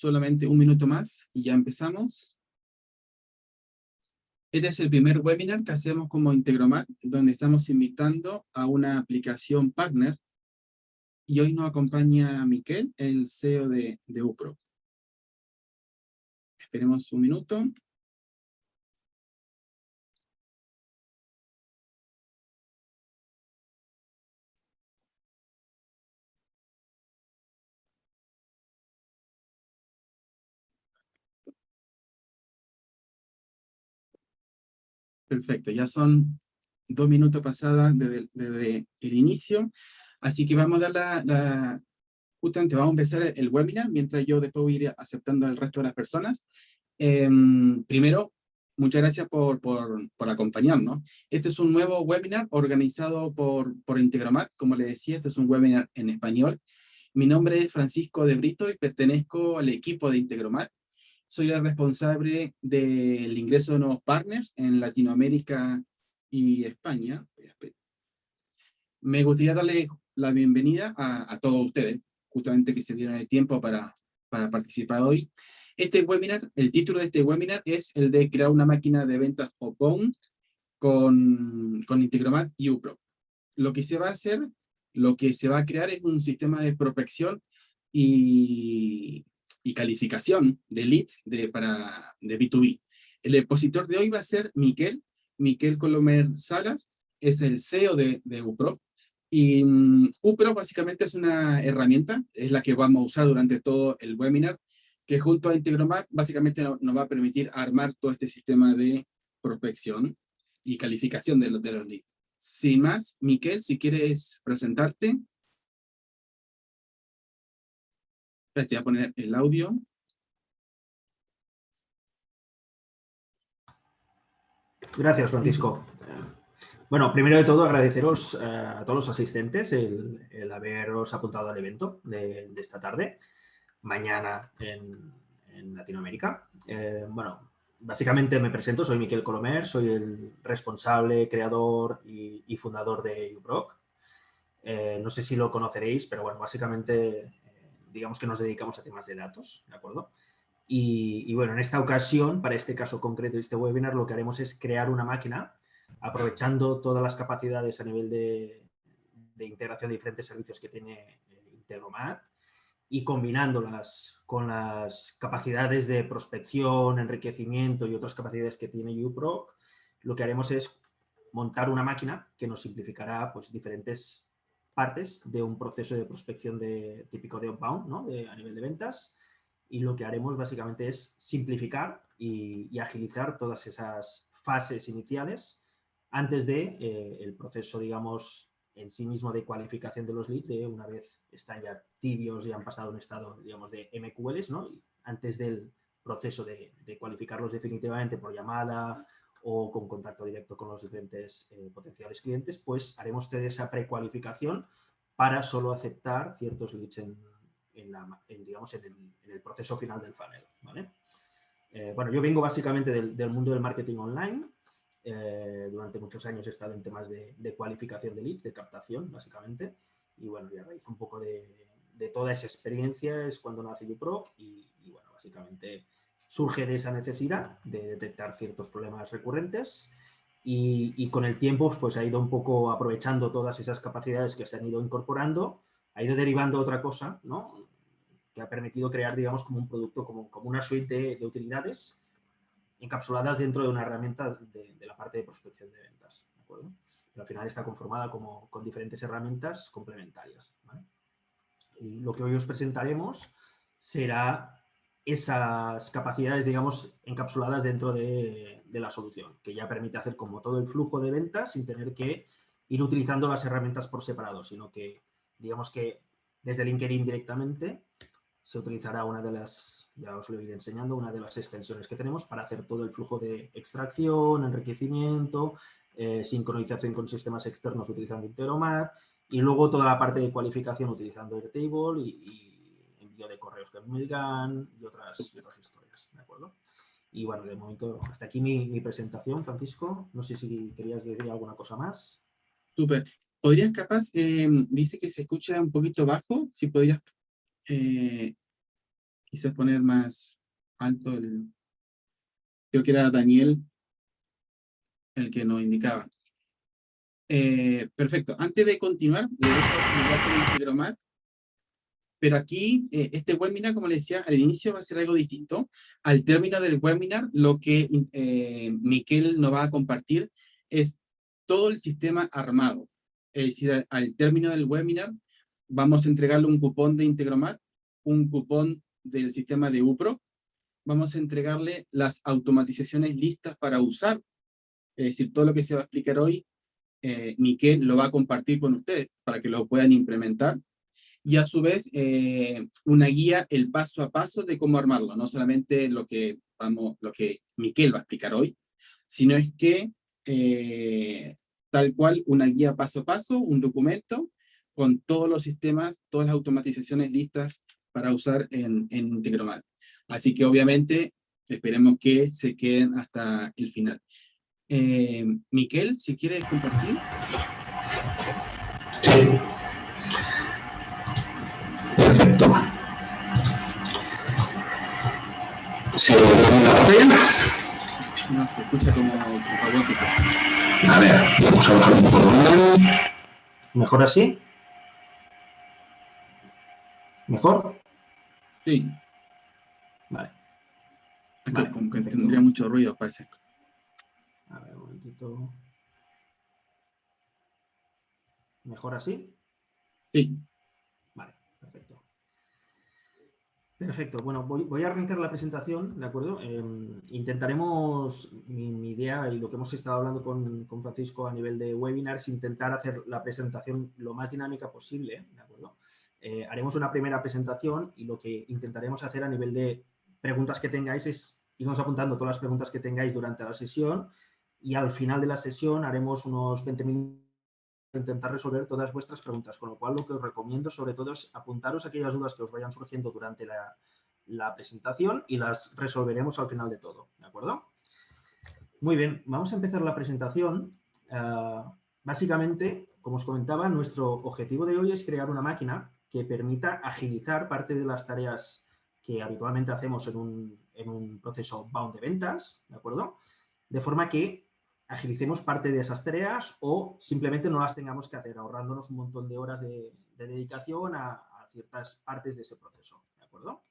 solamente un minuto más y ya empezamos. Este es el primer webinar que hacemos como Integromat, donde estamos invitando a una aplicación partner. Y hoy nos acompaña Miquel, el CEO de UPRO. Esperemos un minuto. Perfecto, ya son 2 minutos pasadas desde el inicio. Así que vamos a dar justamente vamos a empezar el webinar, mientras yo después voy a ir aceptando al resto de las personas. Primero, muchas gracias por acompañarnos. Este es un nuevo webinar organizado por Integromat. Como les decía, este es un webinar en español. Mi nombre es Francisco de Brito y pertenezco al equipo de Integromat. Soy el responsable del ingreso de nuevos partners en Latinoamérica y España. Me gustaría darle la bienvenida a todos ustedes, justamente que se dieron el tiempo para participar hoy. Este webinar, el título de este webinar es el de crear una máquina de ventas outbound con Integromat y UPRO. Lo que se va a hacer, lo que se va a crear es un sistema de prospección y calificación de leads de B2B. El expositor de hoy va a ser Miquel Colomer Salas, es el CEO de UPRO. Y UPRO básicamente es una herramienta, es la que vamos a usar durante todo el webinar, que junto a Integromat básicamente nos va a permitir armar todo este sistema de prospección y calificación de los leads. Sin más, Miquel, si quieres presentarte. Te voy a poner el audio. Gracias, Francisco. Bueno, primero de todo, agradeceros a todos los asistentes el haberos apuntado al evento de esta tarde, mañana en Latinoamérica. Bueno, básicamente me presento, soy Miquel Colomer, soy el responsable, creador y fundador de uProc. No sé si lo conoceréis, pero bueno, básicamente digamos que nos dedicamos a temas de datos, ¿de acuerdo? Y bueno, en esta ocasión, para este caso concreto de este webinar, lo que haremos es crear una máquina aprovechando todas las capacidades a nivel de integración de diferentes servicios que tiene Integromat y combinándolas con las capacidades de prospección, enriquecimiento y otras capacidades que tiene uProc, lo que haremos es montar una máquina que nos simplificará pues, diferentes partes de un proceso de prospección típico de outbound, ¿no? A nivel de ventas. Y lo que haremos básicamente es simplificar y agilizar todas esas fases iniciales antes de el proceso, digamos, en sí mismo de cualificación de los leads, una vez están ya tibios y han pasado un estado, digamos, de MQLs, ¿no? Y antes del proceso de cualificarlos definitivamente por llamada o con contacto directo con los diferentes potenciales clientes, pues haremos toda esa precualificación para solo aceptar ciertos leads digamos, en el proceso final del funnel, ¿vale? Bueno, yo vengo básicamente del mundo del marketing online. Durante muchos años he estado en temas de cualificación de leads, de captación, básicamente. Y bueno, ya a raíz un poco de toda esa experiencia es cuando nace uProc y bueno, básicamente surge de esa necesidad de detectar ciertos problemas recurrentes y con el tiempo pues ha ido un poco aprovechando todas esas capacidades que se han ido incorporando, ha ido derivando otra cosa, ¿no? Que ha permitido crear, digamos, como un producto, como una suite de utilidades encapsuladas dentro de una herramienta de la parte de prospección de ventas, ¿de acuerdo? Pero al final está conformada con diferentes herramientas complementarias, ¿vale? Y lo que hoy os presentaremos será esas capacidades, digamos, encapsuladas dentro de la solución, que ya permite hacer como todo el flujo de ventas sin tener que ir utilizando las herramientas por separado, sino que, digamos que desde LinkedIn directamente se utilizará una de las, ya os lo iré enseñando, una de las extensiones que tenemos para hacer todo el flujo de extracción, enriquecimiento, sincronización con sistemas externos utilizando Integromat y luego toda la parte de cualificación utilizando Airtable y envío de correos con Mailgun y otras historias, ¿de acuerdo? Y bueno, de momento hasta aquí mi presentación, Francisco. No sé si querías decir alguna cosa más. Súper. ¿Podrías capaz, dice que se escucha un poquito bajo, si podrías quizás poner más alto el... Creo que era Daniel el que nos indicaba. Perfecto. Antes de continuar, le dejo explicar con Integromat, pero aquí, este webinar, como les decía, al inicio va a ser algo distinto. Al término del webinar, lo que Miquel nos va a compartir es todo el sistema armado. Es decir, al término del webinar, vamos a entregarle un cupón de Integromat, un cupón del sistema de UPRO, vamos a entregarle las automatizaciones listas para usar. Es decir, todo lo que se va a explicar hoy, Miquel lo va a compartir con ustedes para que lo puedan implementar. Y a su vez, una guía, el paso a paso de cómo armarlo. No solamente lo que Miquel va a explicar hoy, sino es que tal cual una guía paso a paso, un documento con todos los sistemas, todas las automatizaciones listas para usar en Integromat. Así que obviamente esperemos que se queden hasta el final. Miquel, si quieres compartir. Sí. Perfecto. ¿Se ve la pantalla? No, se escucha como robótico. A ver, vamos a bajar un poco el volumen. ¿Mejor así? ¿Mejor? Sí. Vale. Vale, como que tendría mucho ruido, parece. A ver, un momentito. ¿Mejor así? Sí. Vale, perfecto. Perfecto. Bueno, voy a arrancar la presentación, ¿de acuerdo? Intentaremos, mi idea y lo que hemos estado hablando con Francisco a nivel de webinar es intentar hacer la presentación lo más dinámica posible, ¿de acuerdo? Haremos una primera presentación y lo que intentaremos hacer a nivel de preguntas que tengáis es irnos apuntando todas las preguntas que tengáis durante la sesión y al final de la sesión haremos unos 20 minutos para intentar resolver todas vuestras preguntas, con lo cual lo que os recomiendo sobre todo es apuntaros aquellas dudas que os vayan surgiendo durante la presentación y las resolveremos al final de todo, ¿de acuerdo? Muy bien, vamos a empezar la presentación. Básicamente, como os comentaba, nuestro objetivo de hoy es crear una máquina que permita agilizar parte de las tareas que habitualmente hacemos en un proceso bound de ventas, ¿de acuerdo? De forma que agilicemos parte de esas tareas o simplemente no las tengamos que hacer, ahorrándonos un montón de horas de dedicación a ciertas partes de ese proceso, ¿de acuerdo?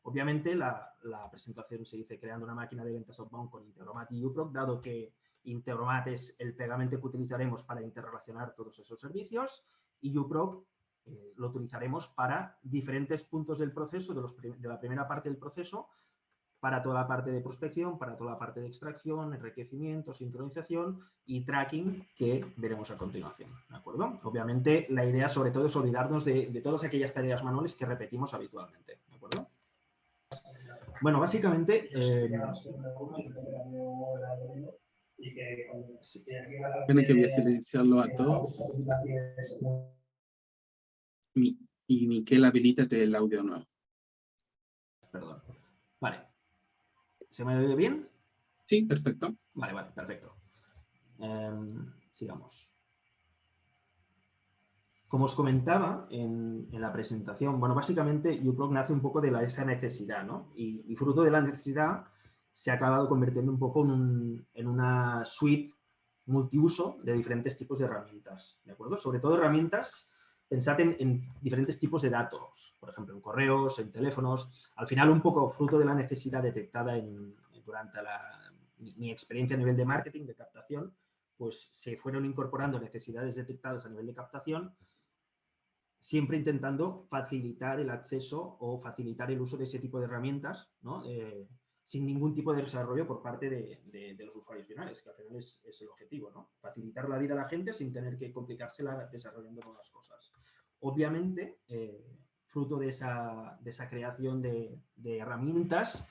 Obviamente, la presentación se dice creando una máquina de ventas outbound con Integromat y UPROC, dado que Integromat es el pegamento que utilizaremos para interrelacionar todos esos servicios y UPROC lo utilizaremos para diferentes puntos del proceso, de la primera parte del proceso, para toda la parte de prospección, para toda la parte de extracción, enriquecimiento, sincronización y tracking que veremos a continuación, ¿de acuerdo? Obviamente, la idea sobre todo es olvidarnos de todas aquellas tareas manuales que repetimos habitualmente, ¿de acuerdo? Bueno, básicamente... Tiene que voy a silenciarlo a todos. Y Miquel, habilítate el audio nuevo. Perdón. Vale. ¿Se me oye bien? Sí, perfecto. Vale, perfecto. Sigamos. Como os comentaba en la presentación, bueno, básicamente UPROC nace un poco de esa necesidad, ¿no? Y fruto de la necesidad se ha acabado convirtiendo un poco en una suite multiuso de diferentes tipos de herramientas, ¿de acuerdo? Sobre todo herramientas, pensad en diferentes tipos de datos, por ejemplo, en correos, en teléfonos, al final un poco fruto de la necesidad detectada durante mi experiencia a nivel de marketing, de captación, pues se fueron incorporando necesidades detectadas a nivel de captación, siempre intentando facilitar el acceso o facilitar el uso de ese tipo de herramientas, ¿no? Sin ningún tipo de desarrollo por parte de los usuarios finales, que al final es el objetivo, ¿no? Facilitar la vida a la gente sin tener que complicársela desarrollando nuevas cosas. Obviamente, fruto de esa creación de herramientas,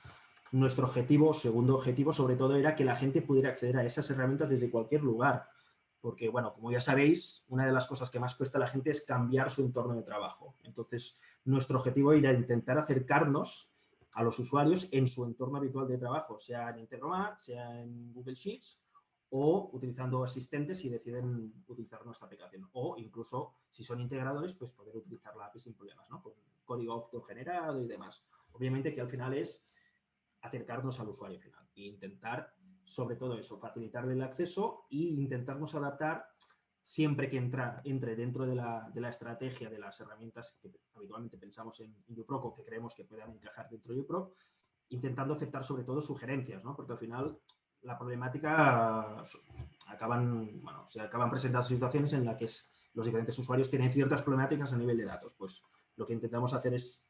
nuestro objetivo, segundo objetivo, sobre todo, era que la gente pudiera acceder a esas herramientas desde cualquier lugar. Porque, bueno, como ya sabéis, una de las cosas que más cuesta a la gente es cambiar su entorno de trabajo. Entonces, nuestro objetivo era intentar acercarnos a los usuarios en su entorno habitual de trabajo, sea en Integromat, sea en Google Sheets o utilizando asistentes si deciden utilizar nuestra aplicación. O incluso, si son integradores, pues poder utilizar la API sin problemas, ¿no? Con código autogenerado y demás. Obviamente que al final es acercarnos al usuario final e intentar, sobre todo eso, facilitarle el acceso e intentarnos adaptar siempre que entre dentro de la estrategia de las herramientas que habitualmente pensamos en uProc o que creemos que puedan encajar dentro de uProc, intentando aceptar sobre todo sugerencias, ¿no? Porque al final la problemática se acaban presentando situaciones en las que los diferentes usuarios tienen ciertas problemáticas a nivel de datos. Pues lo que intentamos hacer es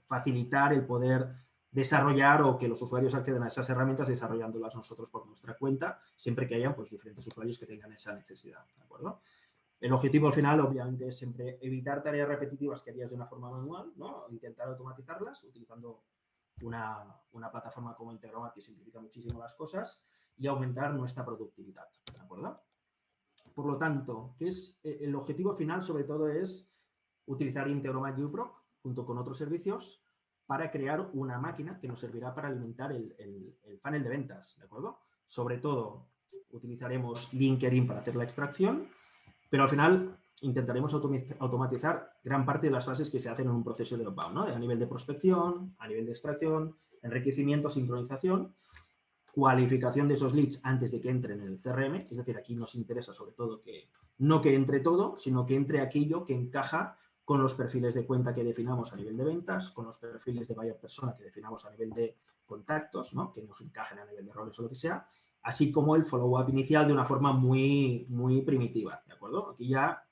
facilitar el poder desarrollar o que los usuarios accedan a esas herramientas desarrollándolas nosotros por nuestra cuenta, siempre que hayan pues, diferentes usuarios que tengan esa necesidad, ¿de acuerdo? El objetivo al final, obviamente, es siempre evitar tareas repetitivas que harías de una forma manual, ¿no? Intentar automatizarlas utilizando una plataforma como Integromat que simplifica muchísimo las cosas y aumentar nuestra productividad, ¿de acuerdo? Por lo tanto, el objetivo final sobre todo es utilizar Integromat y uProc junto con otros servicios para crear una máquina que nos servirá para alimentar el funnel de ventas, ¿de acuerdo? Sobre todo, utilizaremos LinkedIn para hacer la extracción, pero al final intentaremos automatizar gran parte de las fases que se hacen en un proceso de outbound, ¿no? A nivel de prospección, a nivel de extracción, enriquecimiento, sincronización, cualificación de esos leads antes de que entren en el CRM, es decir, aquí nos interesa sobre todo que no que entre todo, sino que entre aquello que encaja con los perfiles de cuenta que definamos a nivel de ventas, con los perfiles de buyer persona que definamos a nivel de contactos, ¿no? Que nos encajen a nivel de roles o lo que sea, así como el follow-up inicial de una forma muy, muy primitiva, ¿de acuerdo? Aquí ya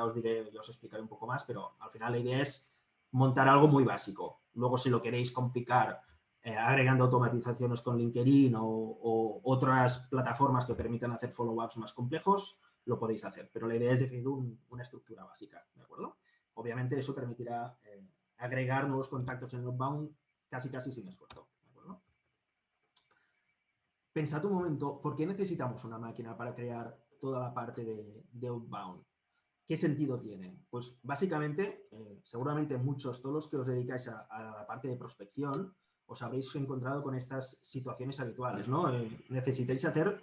os explicaré un poco más, pero al final la idea es montar algo muy básico. Luego, si lo queréis complicar agregando automatizaciones con LinkedIn o otras plataformas que permitan hacer follow-ups más complejos, lo podéis hacer. Pero la idea es definir una estructura básica, ¿de acuerdo? Obviamente eso permitirá agregar nuevos contactos en outbound casi sin esfuerzo, ¿de acuerdo? Pensad un momento, ¿por qué necesitamos una máquina para crear toda la parte de outbound? ¿Qué sentido tiene? Pues básicamente, seguramente todos los que os dedicáis a la parte de prospección, os habréis encontrado con estas situaciones habituales, ¿no? Necesitáis hacer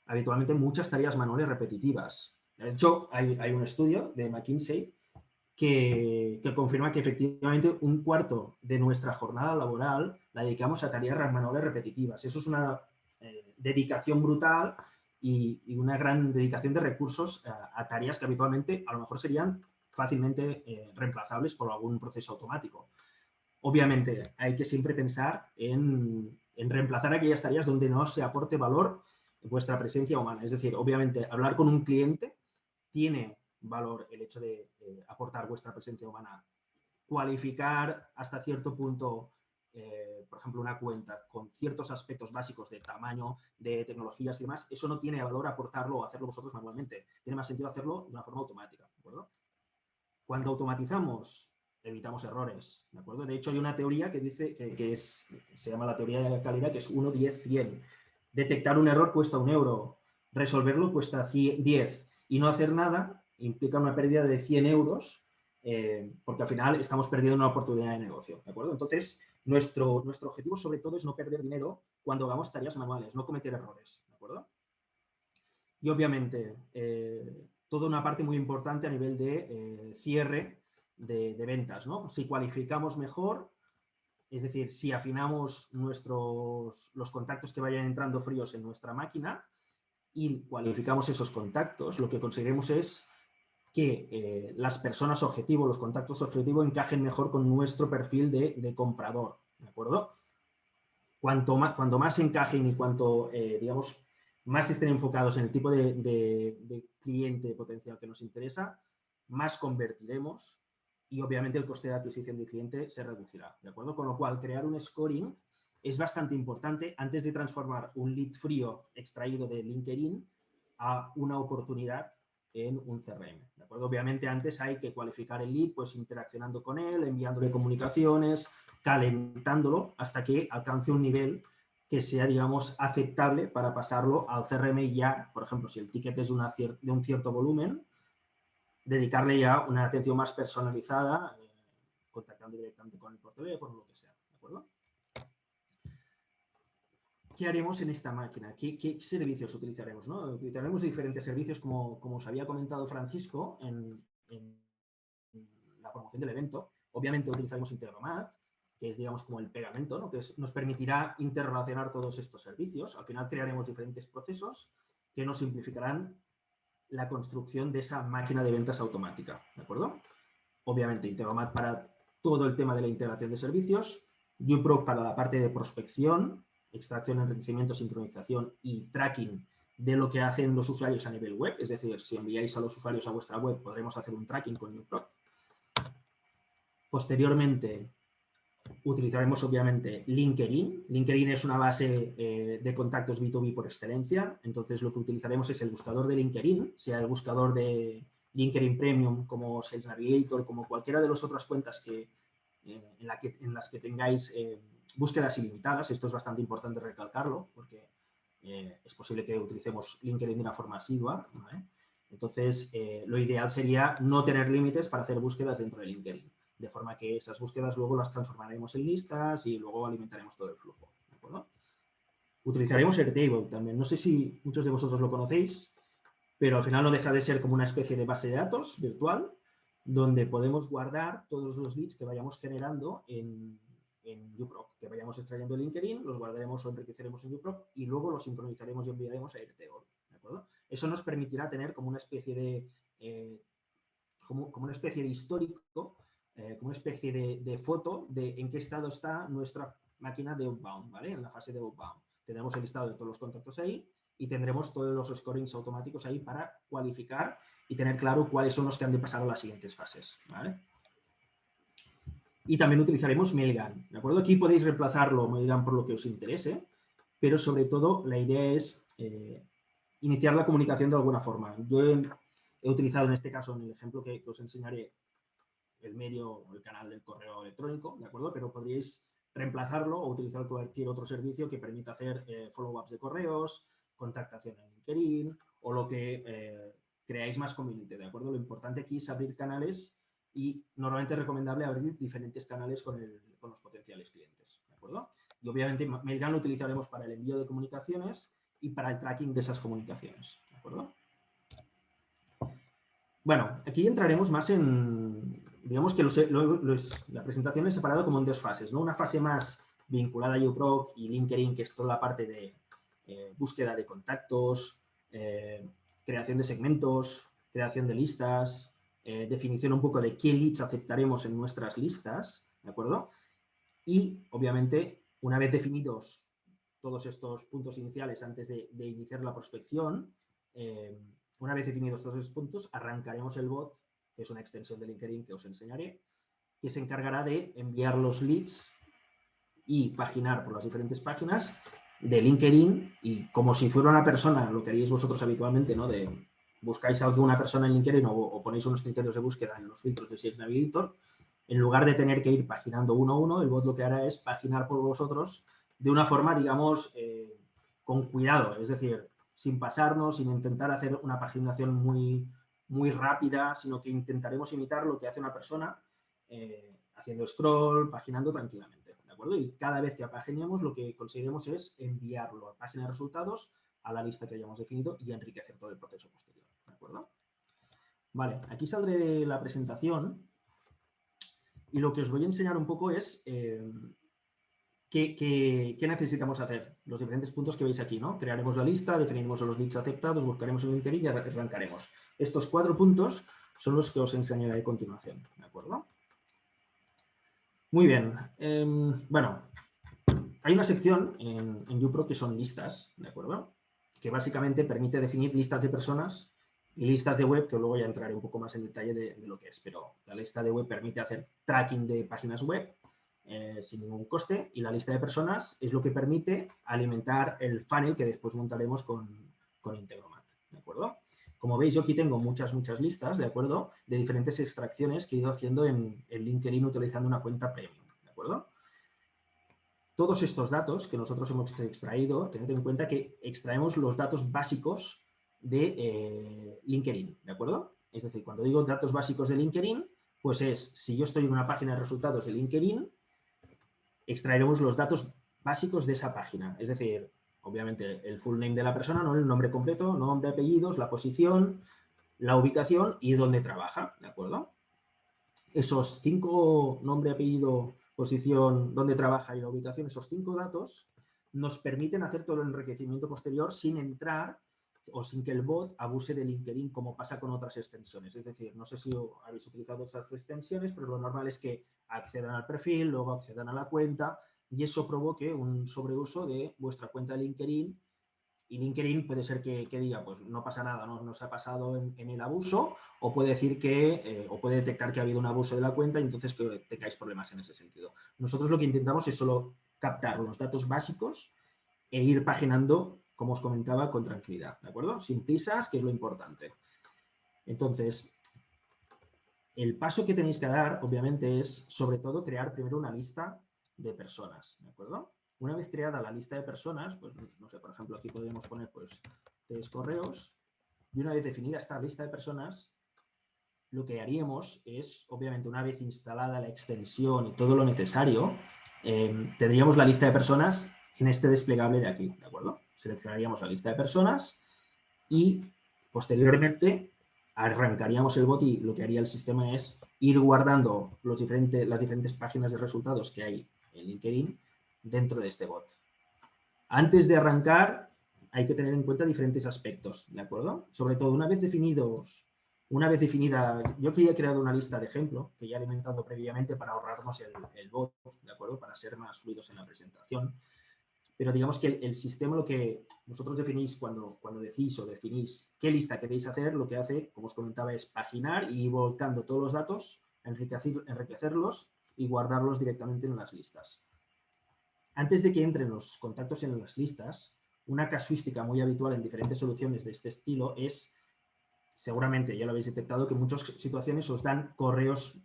habitualmente muchas tareas manuales repetitivas. De hecho, hay un estudio de McKinsey que confirma que efectivamente un cuarto de nuestra jornada laboral la dedicamos a tareas manuales repetitivas. Eso es una dedicación brutal y una gran dedicación de recursos a tareas que habitualmente a lo mejor serían fácilmente reemplazables por algún proceso automático. Obviamente hay que siempre pensar en reemplazar aquellas tareas donde no se aporte valor vuestra presencia humana. Es decir, obviamente hablar con un cliente tiene valor el hecho de aportar vuestra presencia humana. Cualificar hasta cierto punto, por ejemplo, una cuenta con ciertos aspectos básicos de tamaño, de tecnologías y demás, eso no tiene valor aportarlo o hacerlo vosotros manualmente. Tiene más sentido hacerlo de una forma automática, ¿de acuerdo? Cuando automatizamos, evitamos errores, ¿de acuerdo? De hecho, hay una teoría que dice se llama la teoría de la calidad, que es 1, 10, 100. Detectar un error cuesta 1 euro, resolverlo cuesta 10 y no hacer nada implica una pérdida de 100 euros porque al final estamos perdiendo una oportunidad de negocio, ¿de acuerdo? Entonces, nuestro objetivo sobre todo es no perder dinero cuando hagamos tareas manuales, no cometer errores, ¿de acuerdo? Y obviamente, toda una parte muy importante a nivel de cierre de ventas, ¿no? Si cualificamos mejor, es decir, si afinamos los contactos que vayan entrando fríos en nuestra máquina y cualificamos esos contactos, lo que conseguiremos es que las personas objetivo, los contactos objetivo encajen mejor con nuestro perfil de comprador, ¿de acuerdo? Cuanto más encajen y cuanto, digamos, más estén enfocados en el tipo de cliente potencial que nos interesa, más convertiremos y obviamente el coste de adquisición del cliente se reducirá, ¿de acuerdo? Con lo cual, crear un scoring es bastante importante antes de transformar un lead frío extraído de LinkedIn a una oportunidad en un CRM, ¿de acuerdo? Obviamente antes hay que cualificar el lead, pues interaccionando con él, enviándole comunicaciones, calentándolo hasta que alcance un nivel que sea, digamos, aceptable para pasarlo al CRM y ya, por ejemplo, si el ticket es de un cierto volumen, dedicarle ya una atención más personalizada, contactando directamente con él por teléfono, lo que sea, ¿de acuerdo? ¿Qué haremos en esta máquina? ¿Qué servicios utilizaremos? ¿No? Utilizaremos diferentes servicios, como os había comentado Francisco en la promoción del evento. Obviamente utilizaremos Integromat, que es, digamos, como el pegamento, ¿no? Nos permitirá interrelacionar todos estos servicios. Al final crearemos diferentes procesos que nos simplificarán la construcción de esa máquina de ventas automática, ¿de acuerdo? Obviamente, Integromat para todo el tema de la integración de servicios, uProc para la parte de prospección, extracción, enriquecimiento, sincronización y tracking de lo que hacen los usuarios a nivel web. Es decir, si enviáis a los usuarios a vuestra web, podremos hacer un tracking con uProc. Posteriormente, utilizaremos obviamente LinkedIn. LinkedIn es una base de contactos B2B por excelencia. Entonces, lo que utilizaremos es el buscador de LinkedIn, sea el buscador de LinkedIn Premium, como Sales Navigator, como cualquiera de las otras cuentas en las que tengáis búsquedas ilimitadas. Esto es bastante importante recalcarlo, porque es posible que utilicemos LinkedIn de una forma asidua, ¿vale? Entonces, lo ideal sería no tener límites para hacer búsquedas dentro de LinkedIn, de forma que esas búsquedas luego las transformaremos en listas y luego alimentaremos todo el flujo, ¿de acuerdo? Utilizaremos Airtable también. No sé si muchos de vosotros lo conocéis, pero al final no deja de ser como una especie de base de datos virtual donde podemos guardar todos los leads que vayamos generando en uProc, que vayamos extrayendo en LinkedIn, los guardaremos o enriqueceremos en uProc y luego los sincronizaremos y enviaremos a Airtable, ¿de acuerdo? Eso nos permitirá tener como una especie de como una especie de histórico, como una especie de foto de en qué estado está nuestra máquina de outbound, ¿vale? En la fase de outbound. Tendremos el listado de todos los contactos ahí y tendremos todos los scorings automáticos ahí para cualificar y tener claro cuáles son los que han de pasar a las siguientes fases, ¿vale? Y también utilizaremos Mailgun, ¿de acuerdo? Aquí podéis reemplazarlo, Mailgun, por lo que os interese, pero sobre todo la idea es iniciar la comunicación de alguna forma. Yo he utilizado en este caso, en el ejemplo que os enseñaré, el medio o el canal del correo electrónico, ¿de acuerdo? Pero podríais reemplazarlo o utilizar cualquier otro servicio que permita hacer follow-ups de correos, contactación en LinkedIn o lo que creáis más conveniente, ¿de acuerdo? Lo importante aquí es abrir canales y normalmente es recomendable abrir diferentes canales con los potenciales clientes, ¿de acuerdo? Y obviamente Mailgun lo utilizaremos para el envío de comunicaciones y para el tracking de esas comunicaciones, ¿de acuerdo? Bueno, aquí entraremos más en, digamos que la presentación es separada como en dos fases, ¿no? Una fase más vinculada a uProc y LinkedIn, que es toda la parte de búsqueda de contactos, creación de segmentos, creación de listas, definición un poco de qué leads aceptaremos en nuestras listas, ¿de acuerdo? Y, obviamente, una vez definidos todos estos puntos iniciales antes de iniciar la prospección, una vez definidos todos esos puntos, arrancaremos el bot, que es una extensión de LinkedIn que os enseñaré, que se encargará de enviar los leads y paginar por las diferentes páginas de LinkedIn y como si fuera una persona, lo que haríais vosotros habitualmente, ¿no? De buscáis a alguna persona en LinkedIn o ponéis unos criterios de búsqueda en los filtros de Sales Navigator, en lugar de tener que ir paginando uno a uno, el bot lo que hará es paginar por vosotros de una forma, digamos, con cuidado, es decir, sin pasarnos, sin intentar hacer una paginación muy rápida, sino que intentaremos imitar lo que hace una persona haciendo scroll, paginando tranquilamente, ¿de acuerdo? Y cada vez que paginemos, lo que conseguiremos es enviarlo a página de resultados, a la lista que hayamos definido y enriquecer todo el proceso posterior, ¿de acuerdo? Vale, aquí saldré de la presentación y lo que os voy a enseñar un poco es ¿qué necesitamos hacer? Los diferentes puntos que veis aquí, ¿no? Crearemos la lista, definiremos los leads aceptados, buscaremos en LinkedIn y arrancaremos. Estos 4 puntos son los que os enseñaré a continuación, ¿de acuerdo? Muy bien. Bueno, hay una sección en uProc que son listas, ¿de acuerdo? Que básicamente permite definir listas de personas y listas de web, que luego ya entraré un poco más en detalle de lo que es, pero la lista de web permite hacer tracking de páginas web sin ningún coste y la lista de personas es lo que permite alimentar el funnel que después montaremos con Integromat, ¿de acuerdo? Como veis, yo aquí tengo muchas listas, ¿de acuerdo? De diferentes extracciones que he ido haciendo en LinkedIn utilizando una cuenta premium, ¿de acuerdo? Todos estos datos que nosotros hemos extraído, tened en cuenta que extraemos los datos básicos de LinkedIn, ¿de acuerdo? Es decir, cuando digo datos básicos de LinkedIn, pues es, si yo estoy en una página de resultados de LinkedIn, extraeremos los datos básicos de esa página. Es decir, obviamente el full name de la persona, ¿no? El nombre completo, nombre, apellidos, la posición, la ubicación y dónde trabaja, ¿de acuerdo? Esos 5 nombre, apellido, posición, dónde trabaja y la ubicación, esos 5 datos nos permiten hacer todo el enriquecimiento posterior sin entrar o sin que el bot abuse de LinkedIn como pasa con otras extensiones. Es decir, no sé si habéis utilizado estas extensiones, pero lo normal es que accedan al perfil, luego accedan a la cuenta y eso provoque un sobreuso de vuestra cuenta de LinkedIn. Y LinkedIn puede ser que diga, pues no pasa nada, no se ha pasado en el abuso, o puede decir que, o puede detectar que ha habido un abuso de la cuenta y entonces que tengáis problemas en ese sentido. Nosotros lo que intentamos es solo captar los datos básicos e ir paginando, como os comentaba, con tranquilidad, ¿de acuerdo? Sin prisas, que es lo importante. Entonces, el paso que tenéis que dar, obviamente, es sobre todo crear primero una lista de personas, ¿de acuerdo? Una vez creada la lista de personas, pues no sé, por ejemplo, aquí podemos poner pues 3 correos y una vez definida esta lista de personas, lo que haríamos es, obviamente, una vez instalada la extensión y todo lo necesario, tendríamos la lista de personas en este desplegable de aquí, ¿de acuerdo? Seleccionaríamos la lista de personas y posteriormente arrancaríamos el bot y lo que haría el sistema es ir guardando las diferentes páginas de resultados que hay en LinkedIn dentro de este bot. Antes de arrancar hay que tener en cuenta diferentes aspectos, ¿de acuerdo? Sobre todo una vez definida, yo aquí he creado una lista de ejemplo que ya he alimentado previamente para ahorrarnos el bot, ¿de acuerdo? Para ser más fluidos en la presentación. Pero digamos que el sistema, lo que vosotros definís cuando decís o definís qué lista queréis hacer, lo que hace, como os comentaba, es paginar y ir volcando todos los datos, enriquecerlos y guardarlos directamente en las listas. Antes de que entren los contactos en las listas, una casuística muy habitual en diferentes soluciones de este estilo es, seguramente ya lo habéis detectado, que en muchas situaciones os dan correos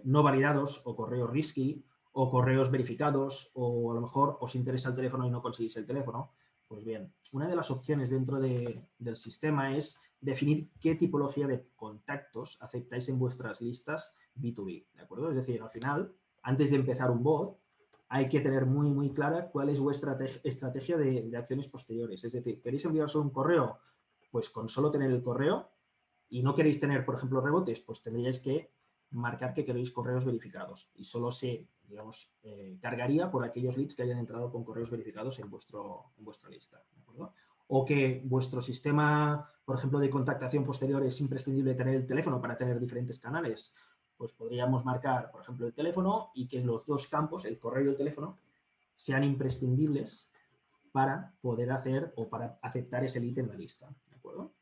no validados o correos risky o correos verificados o a lo mejor os interesa el teléfono y no conseguís el teléfono. Pues bien, una de las opciones dentro del sistema es definir qué tipología de contactos aceptáis en vuestras listas B2B, ¿de acuerdo? Es decir, al final, antes de empezar un bot, hay que tener muy, muy clara cuál es vuestra estrategia de acciones posteriores. Es decir, ¿queréis enviar solo un correo? Pues con solo tener el correo y no queréis tener, por ejemplo, rebotes, pues tendríais que marcar que queréis correos verificados y solo se, digamos, cargaría por aquellos leads que hayan entrado con correos verificados en vuestra lista, ¿de acuerdo? O que vuestro sistema, por ejemplo, de contactación posterior es imprescindible tener el teléfono para tener diferentes canales, pues podríamos marcar, por ejemplo, el teléfono y que los dos campos, el correo y el teléfono, sean imprescindibles para poder hacer o para aceptar ese lead en la lista, ¿de acuerdo?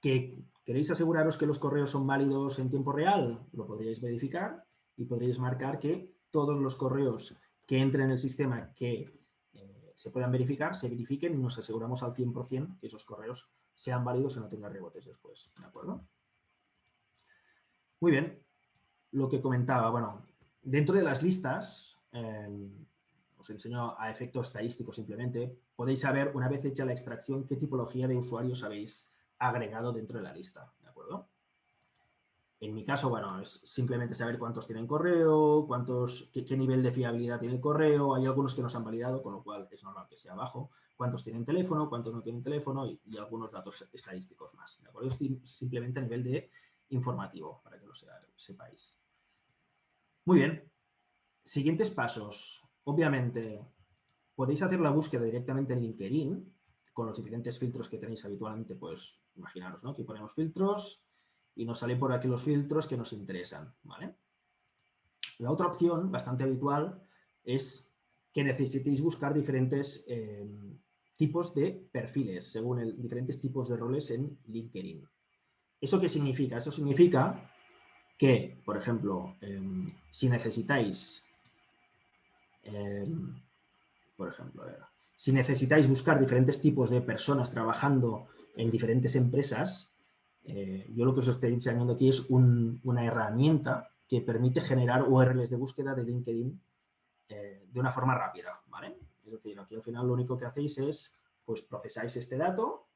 ¿Que queréis aseguraros que los correos son válidos en tiempo real? Lo podríais verificar y podríais marcar que todos los correos que entren en el sistema que se puedan verificar, se verifiquen y nos aseguramos al 100% que esos correos sean válidos y no tengan rebotes después, ¿de acuerdo? Muy bien, lo que comentaba, bueno, dentro de las listas, os enseño a efecto estadístico simplemente, podéis saber, una vez hecha la extracción, qué tipología de usuarios habéis agregado dentro de la lista, ¿de acuerdo? En mi caso, bueno, es simplemente saber cuántos tienen correo, qué nivel de fiabilidad tiene el correo, hay algunos que nos han validado, con lo cual es normal que sea bajo, cuántos tienen teléfono, cuántos no tienen teléfono y algunos datos estadísticos más, ¿de acuerdo? Es simplemente a nivel de informativo, para que lo sepáis. Muy bien. Siguientes pasos. Obviamente, podéis hacer la búsqueda directamente en LinkedIn con los diferentes filtros que tenéis habitualmente, pues imaginaros, ¿no? Aquí ponemos filtros y nos salen por aquí los filtros que nos interesan, ¿vale? La otra opción, bastante habitual, es que necesitéis buscar diferentes tipos de perfiles según diferentes tipos de roles en LinkedIn. ¿Eso qué significa? Eso significa que, por ejemplo, si necesitáis, por ejemplo, si necesitáis buscar diferentes tipos de personas trabajando en diferentes empresas, yo lo que os estoy enseñando aquí es una herramienta que permite generar URLs de búsqueda de LinkedIn de una forma rápida, ¿vale? Es decir, aquí al final lo único que hacéis es, pues procesáis este dato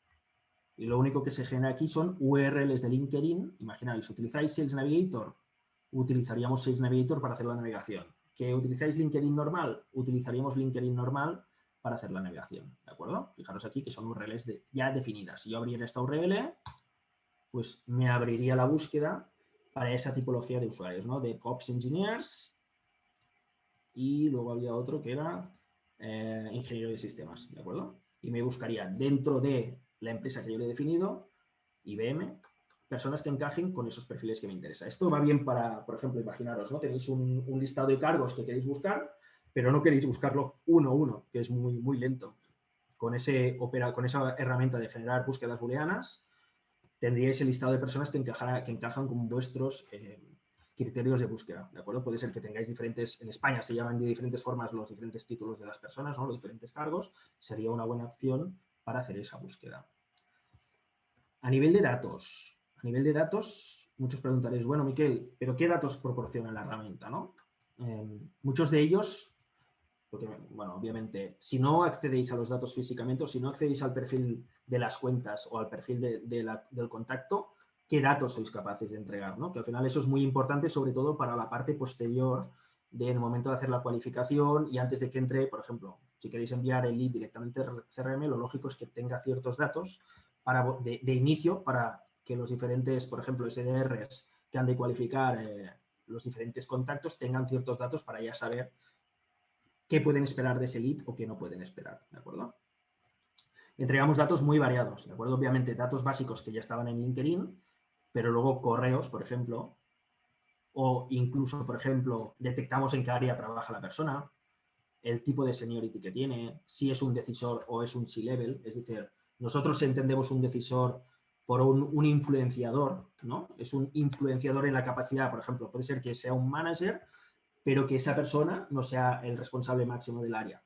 y lo único que se genera aquí son URLs de LinkedIn. Imagináis, utilizáis Sales Navigator, utilizaríamos Sales Navigator para hacer la navegación. ¿Que utilizáis LinkedIn normal? Utilizaríamos LinkedIn normal para hacer la navegación, ¿de acuerdo? Fijaros aquí que son URLs ya definidas. Si yo abriera esta URL, pues me abriría la búsqueda para esa tipología de usuarios, ¿no? De Ops Engineers y luego había otro que era ingeniero de sistemas, ¿de acuerdo? Y me buscaría dentro de la empresa que yo le he definido, IBM, personas que encajen con esos perfiles que me interesa. Esto va bien para, por ejemplo, imaginaros, ¿no? Tenéis un listado de cargos que queréis buscar, pero no queréis buscarlo uno a uno, que es muy, muy lento. Con esa herramienta de generar búsquedas booleanas, tendríais el listado de personas que encajan con vuestros criterios de búsqueda, ¿de acuerdo? Puede ser que tengáis diferentes, en España se llaman de diferentes formas los diferentes títulos de las personas, ¿no? Los diferentes cargos, sería una buena opción para hacer esa búsqueda. A nivel de datos, muchos preguntaréis, bueno, Miquel, ¿pero qué datos proporciona la herramienta, no? Muchos de ellos, porque, bueno, obviamente, si no accedéis a los datos físicamente o si no accedéis al perfil de las cuentas o al perfil del contacto, ¿qué datos sois capaces de entregar, no? Que al final eso es muy importante, sobre todo para la parte posterior del momento de hacer la cualificación y antes de que entre, por ejemplo, si queréis enviar el lead directamente al CRM, lo lógico es que tenga ciertos datos de inicio para que los diferentes, por ejemplo, SDRs que han de cualificar los diferentes contactos tengan ciertos datos para ya saber qué pueden esperar de ese lead o qué no pueden esperar, ¿de acuerdo? Entregamos datos muy variados, ¿de acuerdo? Obviamente datos básicos que ya estaban en LinkedIn, pero luego correos, por ejemplo, o incluso, por ejemplo, detectamos en qué área trabaja la persona, el tipo de seniority que tiene, si es un decisor o es un C-level, es decir, nosotros entendemos un decisor por un influenciador, ¿no? Es un influenciador en la capacidad, por ejemplo, puede ser que sea un manager, pero que esa persona no sea el responsable máximo del área.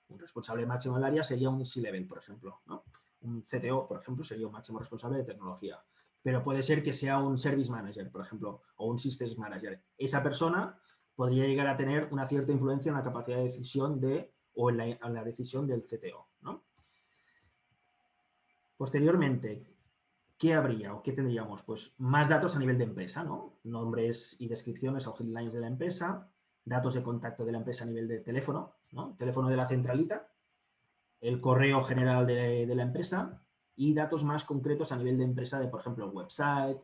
Un responsable máximo del área sería un C-level, por ejemplo, ¿no? Un CTO, por ejemplo, sería un máximo responsable de tecnología. Pero puede ser que sea un service manager, por ejemplo, o un systems manager. Esa persona podría llegar a tener una cierta influencia en la capacidad de decisión o en la decisión del CTO, ¿no? Posteriormente, ¿qué habría o qué tendríamos? Pues más datos a nivel de empresa, ¿no? Nombres y descripciones o headlines de la empresa, datos de contacto de la empresa a nivel de teléfono, ¿no? Teléfono de la centralita, el correo general de la empresa y datos más concretos a nivel de empresa de, por ejemplo, el website,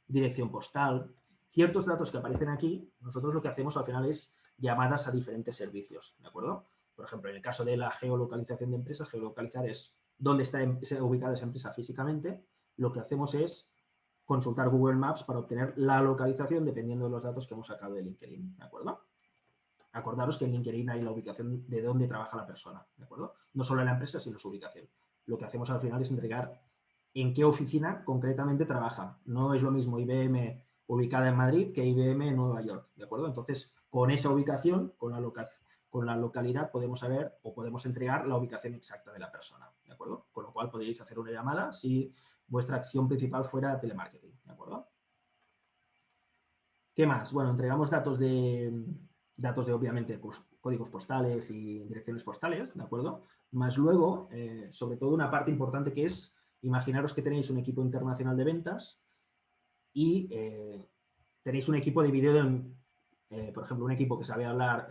dirección postal. Ciertos datos que aparecen aquí, nosotros lo que hacemos al final es llamadas a diferentes servicios, ¿de acuerdo? Por ejemplo, en el caso de la geolocalización de empresas, geolocalizar es dónde está ubicada esa empresa físicamente. Lo que hacemos es consultar Google Maps para obtener la localización dependiendo de los datos que hemos sacado de LinkedIn, ¿de acuerdo? Acordaros que en LinkedIn hay la ubicación de dónde trabaja la persona, ¿de acuerdo? No solo en la empresa, sino su ubicación. Lo que hacemos al final es entregar en qué oficina concretamente trabaja. No es lo mismo IBM ubicada en Madrid que IBM en Nueva York, ¿de acuerdo? Entonces, con esa ubicación, con la localidad, podemos saber o podemos entregar la ubicación exacta de la persona, ¿de acuerdo? Con lo cual podríais hacer una llamada si vuestra acción principal fuera telemarketing, ¿de acuerdo? ¿Qué más? Bueno, entregamos datos de obviamente, pues, códigos postales y direcciones postales, ¿de acuerdo? Más luego, sobre todo una parte importante que es, imaginaros que tenéis un equipo internacional de ventas y tenéis un equipo dividido en, por ejemplo, un equipo que sabe hablar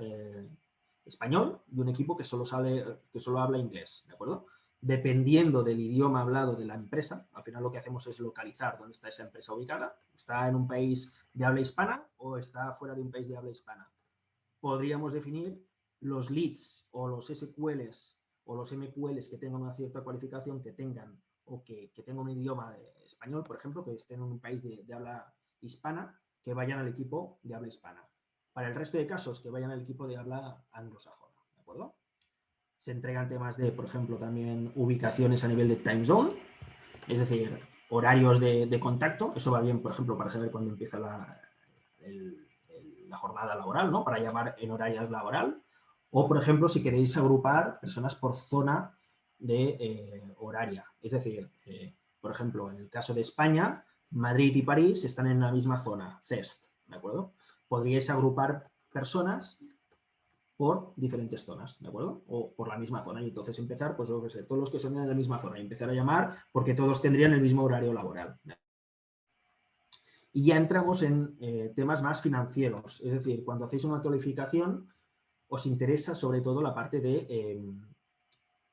español y un equipo que solo habla inglés, ¿de acuerdo? Dependiendo del idioma hablado de la empresa, al final lo que hacemos es localizar dónde está esa empresa ubicada. ¿Está en un país de habla hispana o está fuera de un país de habla hispana? Podríamos definir los leads o los SQLs o los MQLs que tengan una cierta cualificación que tengan o que tengan un idioma español, por ejemplo, que estén en un país de habla hispana, que vayan al equipo de habla hispana. Para el resto de casos, que vayan al equipo de habla anglosajona, ¿de acuerdo? Se entregan temas de, por ejemplo, también ubicaciones a nivel de time zone, es decir, horarios de contacto. Eso va bien, por ejemplo, para saber cuándo empieza la jornada laboral, ¿no? Para llamar en horario laboral. O, por ejemplo, si queréis agrupar personas por zona de horaria. Es decir, por ejemplo, en el caso de España, Madrid y París están en la misma zona, CEST, ¿de acuerdo? Podríais agrupar personas por diferentes zonas, ¿de acuerdo? O por la misma zona y entonces empezar, pues yo qué sé, todos los que son de la misma zona y empezar a llamar porque todos tendrían el mismo horario laboral. Y ya entramos en temas más financieros, es decir, cuando hacéis una cualificación os interesa sobre todo la parte de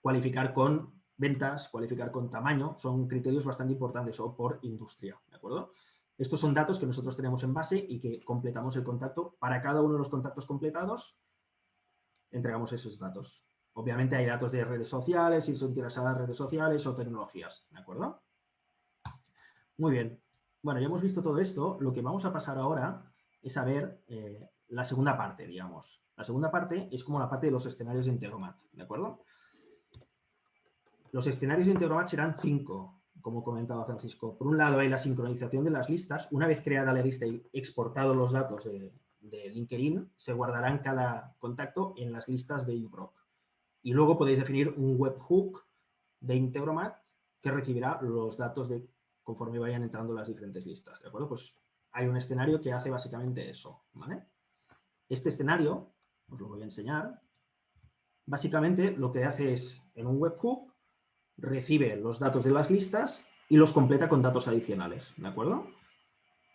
cualificar con ventas, cualificar con tamaño, son criterios bastante importantes o por industria, ¿de acuerdo? Estos son datos que nosotros tenemos en base y que completamos el contacto. Para cada uno de los contactos completados entregamos esos datos. Obviamente hay datos de redes sociales, si son tiradas a las redes sociales o tecnologías, ¿de acuerdo? Muy bien. Bueno, ya hemos visto todo esto. Lo que vamos a pasar ahora es a ver la segunda parte, digamos. La segunda parte es como la parte de los escenarios de Integromat, ¿de acuerdo? Los escenarios de Integromat serán 5, como comentaba Francisco. Por un lado hay la sincronización de las listas. Una vez creada la lista y exportados los datos de LinkedIn, se guardarán cada contacto en las listas de uBrock. Y luego podéis definir un webhook de Integromat que recibirá los datos de conforme vayan entrando las diferentes listas, ¿de acuerdo? Pues hay un escenario que hace básicamente eso, ¿vale? Este escenario, os lo voy a enseñar, básicamente lo que hace es, en un webhook, recibe los datos de las listas y los completa con datos adicionales, ¿de acuerdo?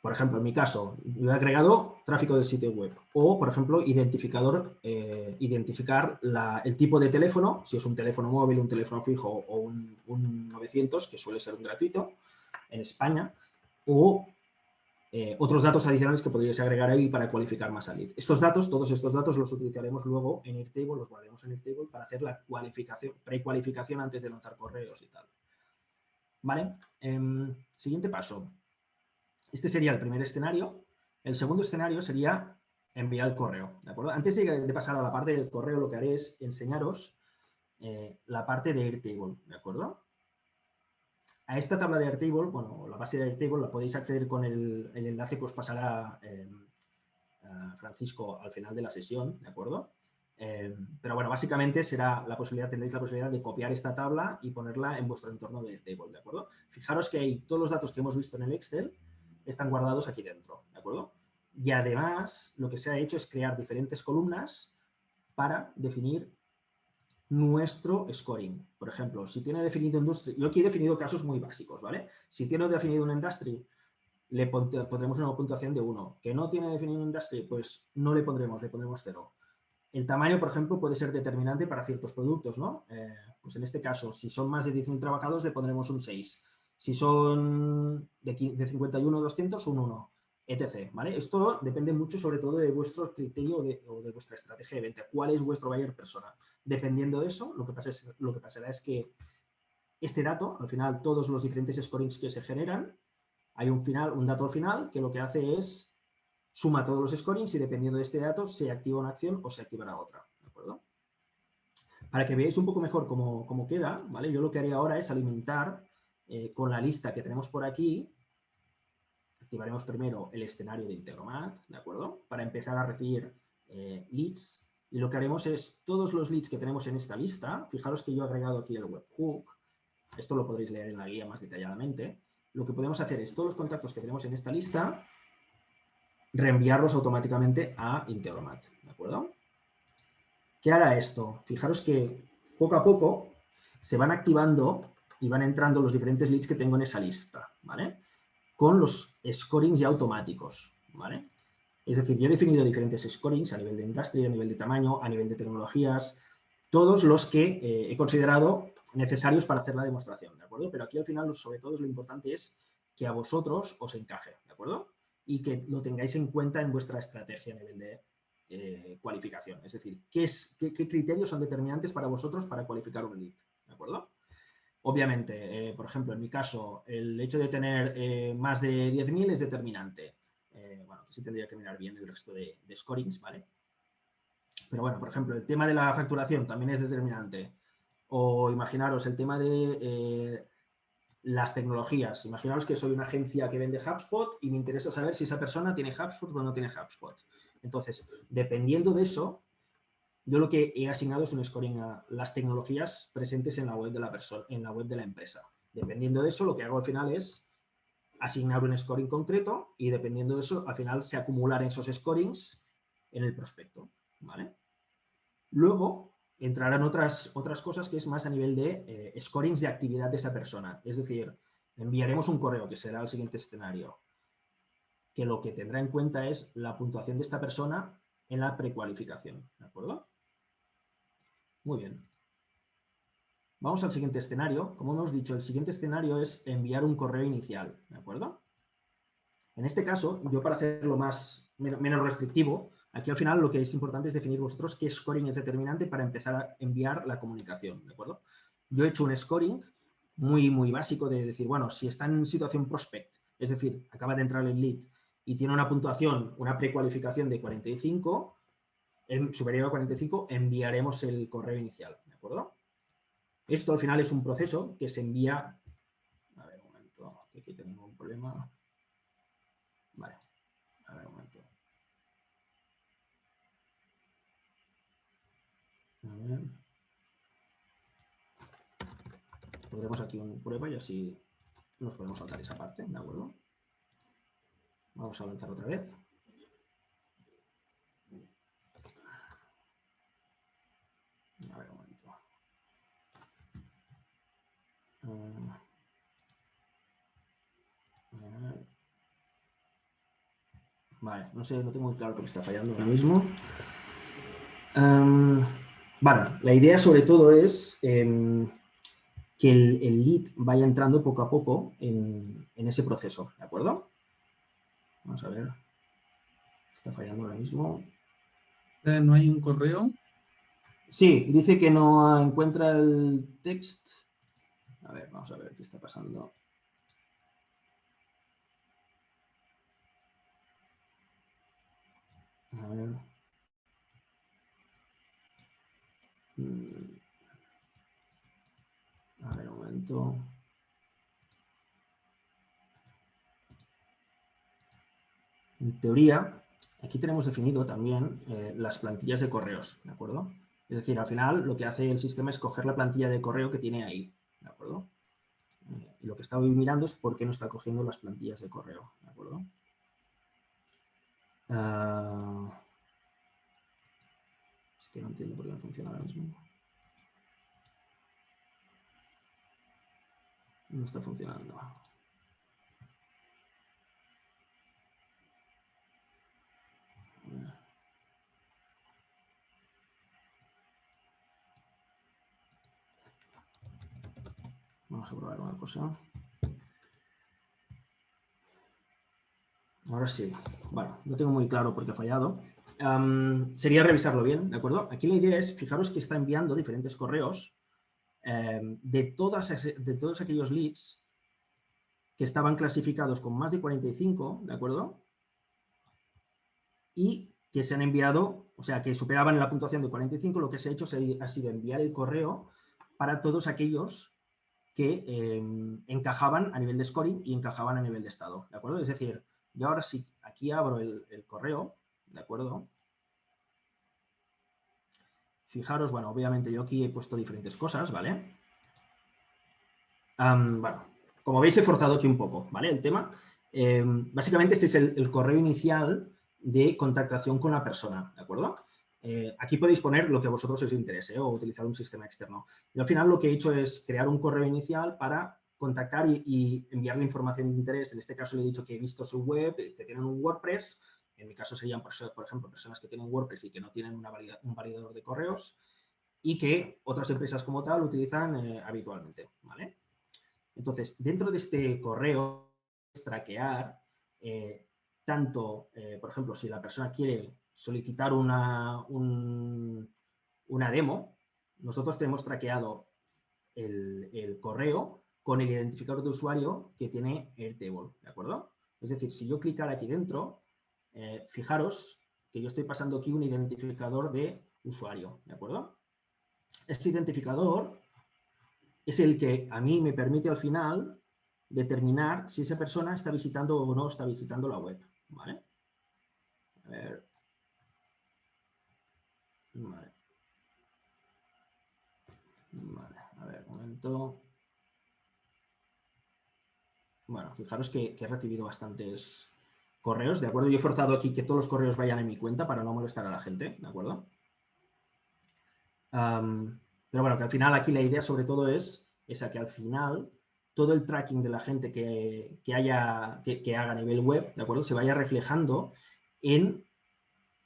Por ejemplo, en mi caso, yo he agregado tráfico del sitio web o, por ejemplo, identificar el tipo de teléfono, si es un teléfono móvil, un teléfono fijo o un 900, que suele ser un gratuito en España, o otros datos adicionales que podríais agregar ahí para cualificar más al lead. Todos estos datos los utilizaremos luego en Airtable, los guardaremos en Airtable para hacer la precualificación antes de lanzar correos y tal. ¿Vale? Siguiente paso. Este sería el primer escenario. El segundo escenario sería enviar el correo, ¿de acuerdo? Antes de pasar a la parte del correo, lo que haré es enseñaros la parte de Airtable, ¿de acuerdo? A esta tabla de Airtable, bueno, la base de Airtable la podéis acceder con el enlace que os pasará Francisco al final de la sesión, ¿de acuerdo? Pero bueno, básicamente tendréis la posibilidad de copiar esta tabla y ponerla en vuestro entorno de Airtable, ¿de acuerdo? Fijaros que ahí todos los datos que hemos visto en el Excel están guardados aquí dentro, ¿de acuerdo? Y además, lo que se ha hecho es crear diferentes columnas para definir nuestro scoring. Por ejemplo, si tiene definido industry, yo aquí he definido casos muy básicos, ¿vale? Si tiene definido un industry, le pondremos una puntuación de 1. Que no tiene definido un industry, pues no le pondremos 0. El tamaño, por ejemplo, puede ser determinante para ciertos productos, ¿no? Pues en este caso, si son más de 10.000 trabajadores, le pondremos un 6. Si son de 51 a 200, un 1, etc. ¿Vale? Esto depende mucho, sobre todo, de vuestro criterio o de vuestra estrategia de venta. ¿Cuál es vuestro buyer persona? Dependiendo de eso, lo que pasará es que este dato, al final, todos los diferentes scorings que se generan, hay un dato al final que lo que hace es suma todos los scorings y dependiendo de este dato se activa una acción o se activará otra, ¿de acuerdo? Para que veáis un poco mejor cómo queda, ¿vale? Yo lo que haré ahora es alimentar con la lista que tenemos por aquí. Activaremos primero el escenario de Integromat, ¿de acuerdo? Para empezar a recibir leads. Y lo que haremos es todos los leads que tenemos en esta lista, fijaros que yo he agregado aquí el webhook, esto lo podréis leer en la guía más detalladamente. Lo que podemos hacer es todos los contactos que tenemos en esta lista, reenviarlos automáticamente a Integromat, ¿de acuerdo? ¿Qué hará esto? Fijaros que poco a poco se van activando y van entrando los diferentes leads que tengo en esa lista, ¿vale? Con los scorings ya automáticos, ¿vale? Es decir, yo he definido diferentes scorings a nivel de industria, a nivel de tamaño, a nivel de tecnologías, todos los que he considerado necesarios para hacer la demostración, ¿de acuerdo? Pero aquí al final, sobre todo, lo importante es que a vosotros os encaje, ¿de acuerdo? Y que lo tengáis en cuenta en vuestra estrategia a nivel de cualificación. Es decir, ¿qué criterios son determinantes para vosotros para cualificar un lead? ¿De acuerdo? Obviamente, por ejemplo, en mi caso, el hecho de tener más de 10.000 es determinante. Bueno, aquí sí tendría que mirar bien el resto de scorings, ¿vale? Pero bueno, por ejemplo, el tema de la facturación también es determinante. O imaginaros el tema de las tecnologías. Imaginaros que soy una agencia que vende HubSpot y me interesa saber si esa persona tiene HubSpot o no tiene HubSpot. Entonces, dependiendo de eso, yo lo que he asignado es un scoring a las tecnologías presentes en la web de la persona, en la web de la empresa. Dependiendo de eso, lo que hago al final es asignar un scoring concreto y dependiendo de eso, al final se acumularán esos scorings en el prospecto, ¿vale? Luego entrarán otras cosas que es más a nivel de scorings de actividad de esa persona. Es decir, enviaremos un correo, que será el siguiente escenario, que lo que tendrá en cuenta es la puntuación de esta persona en la precualificación, ¿de acuerdo? Muy bien. Vamos al siguiente escenario. Como hemos dicho, el siguiente escenario es enviar un correo inicial, ¿de acuerdo? En este caso, yo para hacerlo menos restrictivo, Aquí al final lo que es importante es definir vosotros qué scoring es determinante para empezar a enviar la comunicación, ¿de acuerdo? Yo he hecho un scoring muy básico de decir, bueno, si está en situación prospect, es decir, acaba de entrar el lead y tiene una puntuación, una precualificación de 45, superior a 45, enviaremos el correo inicial, ¿de acuerdo? Esto al final es un proceso que se envía... A ver, un momento, que aquí tengo un problema. Vale, a ver, un momento. A ver. Pondremos aquí una prueba y así nos podemos saltar esa parte, ¿de acuerdo? Vamos a lanzar otra vez. A ver, un momento. Vale, no sé, no tengo muy claro por qué está fallando ahora mismo. Bueno, la idea sobre todo es que el lead vaya entrando poco a poco en ese proceso, ¿de acuerdo? Vamos a ver. Está fallando ahora mismo. ¿No hay un correo? Sí, dice que no encuentra el text. A ver, vamos a ver qué está pasando. A ver. A ver, un momento. En teoría, aquí tenemos definido también las plantillas de correos, ¿de acuerdo? Es decir, al final lo que hace el sistema es coger la plantilla de correo que tiene ahí, ¿de acuerdo? Y lo que estaba mirando es por qué no está cogiendo las plantillas de correo, ¿de acuerdo? Es que no entiendo por qué no funciona ahora mismo. No está funcionando. Vamos a probar una cosa. Ahora sí. Bueno, no tengo muy claro por qué ha fallado. Sería revisarlo bien, ¿de acuerdo? Aquí la idea es, fijaros que está enviando diferentes correos de todos aquellos leads que estaban clasificados con más de 45, ¿de acuerdo? Y que se han enviado, o sea, que superaban la puntuación de 45, lo que se ha hecho ha sido enviar el correo para todos aquellos que encajaban a nivel de scoring y encajaban a nivel de estado, ¿de acuerdo? Es decir, yo ahora sí, aquí abro el correo, ¿de acuerdo? Fijaros, bueno, obviamente yo aquí he puesto diferentes cosas, ¿vale? Bueno, como veis he forzado aquí un poco, ¿vale? El tema. Básicamente este es el correo inicial de contactación con la persona, ¿de acuerdo? Aquí podéis poner lo que a vosotros os interese o utilizar un sistema externo. Y al final lo que he hecho es crear un correo inicial para contactar y enviarle información de interés. En este caso le he dicho que he visto su web, que tienen un WordPress. En mi caso serían, por ejemplo, personas que tienen WordPress y que no tienen un validador de correos y que otras empresas como tal utilizan habitualmente, ¿vale? Entonces, dentro de este correo, traquear tanto, por ejemplo, si la persona quiere solicitar una demo, nosotros tenemos traqueado el correo con el identificador de usuario que tiene Airtable, ¿de acuerdo? Es decir, si yo clicara aquí dentro, fijaros que yo estoy pasando aquí un identificador de usuario, ¿de acuerdo? Este identificador es el que a mí me permite al final determinar si esa persona está visitando o no está visitando la web, ¿vale? A ver. Vale. Vale, a ver, un momento. Bueno, fijaros que he recibido bastantes correos, ¿de acuerdo? Yo he forzado aquí que todos los correos vayan en mi cuenta para no molestar a la gente, ¿de acuerdo? Pero bueno, que al final aquí la idea sobre todo es esa, que al final todo el tracking de la gente que haga a nivel web, ¿de acuerdo? Se vaya reflejando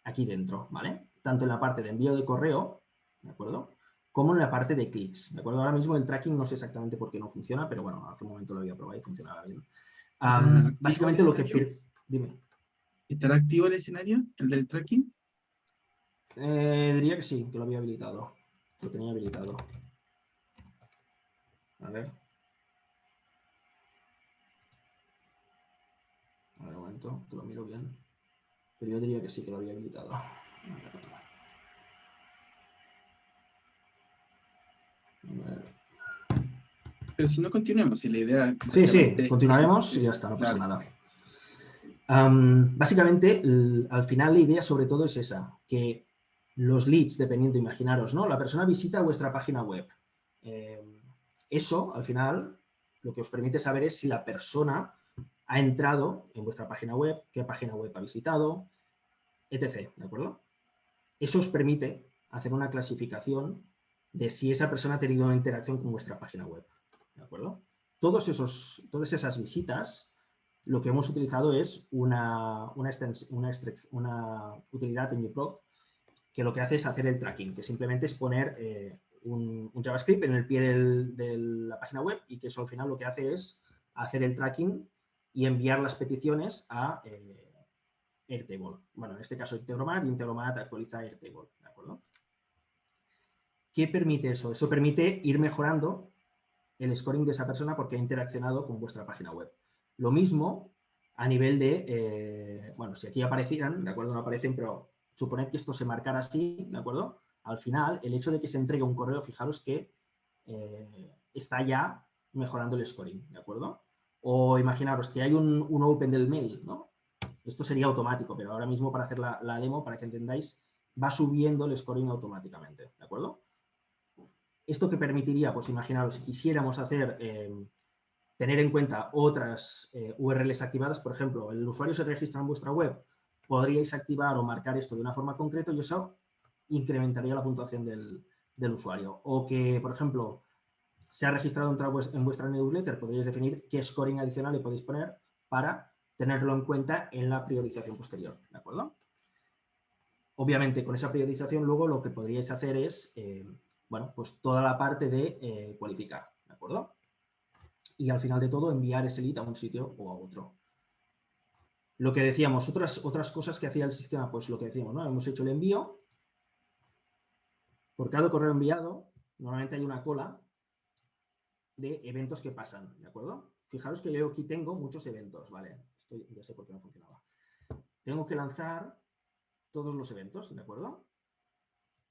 aquí dentro, ¿vale? Tanto en la parte de envío de correo, ¿de acuerdo? Como en la parte de clics, ¿de acuerdo? Ahora mismo el tracking no sé exactamente por qué no funciona, pero bueno, hace un momento lo había probado y funcionaba bien. ¿Activo Básicamente el lo que... escenario? Dime. ¿Estará activo el escenario, el del tracking? Diría que sí, que lo había habilitado. Lo tenía habilitado. A ver. A ver, un momento, que lo miro bien. Pero yo diría que sí, que lo había habilitado. A ver. Pero si no continuemos, si la idea Sí, básicamente es continuaremos y que, ya está, no pasa claro, nada. Básicamente, al final la idea sobre todo es esa, que los leads, dependiendo, imaginaros, ¿no? La persona visita vuestra página web. Eso, al final, lo que os permite saber es si la persona ha entrado en vuestra página web, qué página web ha visitado, etc. ¿De acuerdo? Eso os permite hacer una clasificación de si esa persona ha tenido una interacción con vuestra página web. ¿De acuerdo? Todas esas visitas, lo que hemos utilizado es una utilidad en JProg que lo que hace es hacer el tracking, que simplemente es poner un JavaScript en el pie de la página web y que eso al final lo que hace es hacer el tracking y enviar las peticiones a Airtable. Bueno, en este caso Integromat y Integromat actualiza Airtable, ¿de acuerdo? ¿Qué permite eso? Eso permite ir mejorando el scoring de esa persona porque ha interaccionado con vuestra página web. Lo mismo a nivel de, bueno, si aquí aparecieran, ¿de acuerdo? No aparecen, pero suponed que esto se marcara así, ¿de acuerdo? Al final, el hecho de que se entregue un correo, fijaros que está ya mejorando el scoring, ¿de acuerdo? O imaginaros que hay un open del mail, ¿no? Esto sería automático, pero ahora mismo para hacer la demo, para que entendáis, va subiendo el scoring automáticamente, ¿de acuerdo? ¿Esto qué permitiría? Pues imaginaros, si quisiéramos hacer, tener en cuenta otras URLs activadas, por ejemplo, el usuario se registra en vuestra web, podríais activar o marcar esto de una forma concreta y eso incrementaría la puntuación del usuario. O que, por ejemplo, se ha registrado en vuestra newsletter, podríais definir qué scoring adicional le podéis poner para tenerlo en cuenta en la priorización posterior, ¿de acuerdo? Obviamente, con esa priorización luego lo que podríais hacer es, bueno, pues toda la parte de cualificar, ¿de acuerdo? Y al final de todo enviar ese lead a un sitio o a otro. Lo que decíamos, otras cosas que hacía el sistema, pues lo que decíamos, ¿no? Hemos hecho el envío. Por cada correo enviado, normalmente hay una cola de eventos que pasan, ¿de acuerdo? Fijaros que yo aquí tengo muchos eventos, ¿vale? Ya sé por qué no funcionaba. Tengo que lanzar todos los eventos, ¿de acuerdo?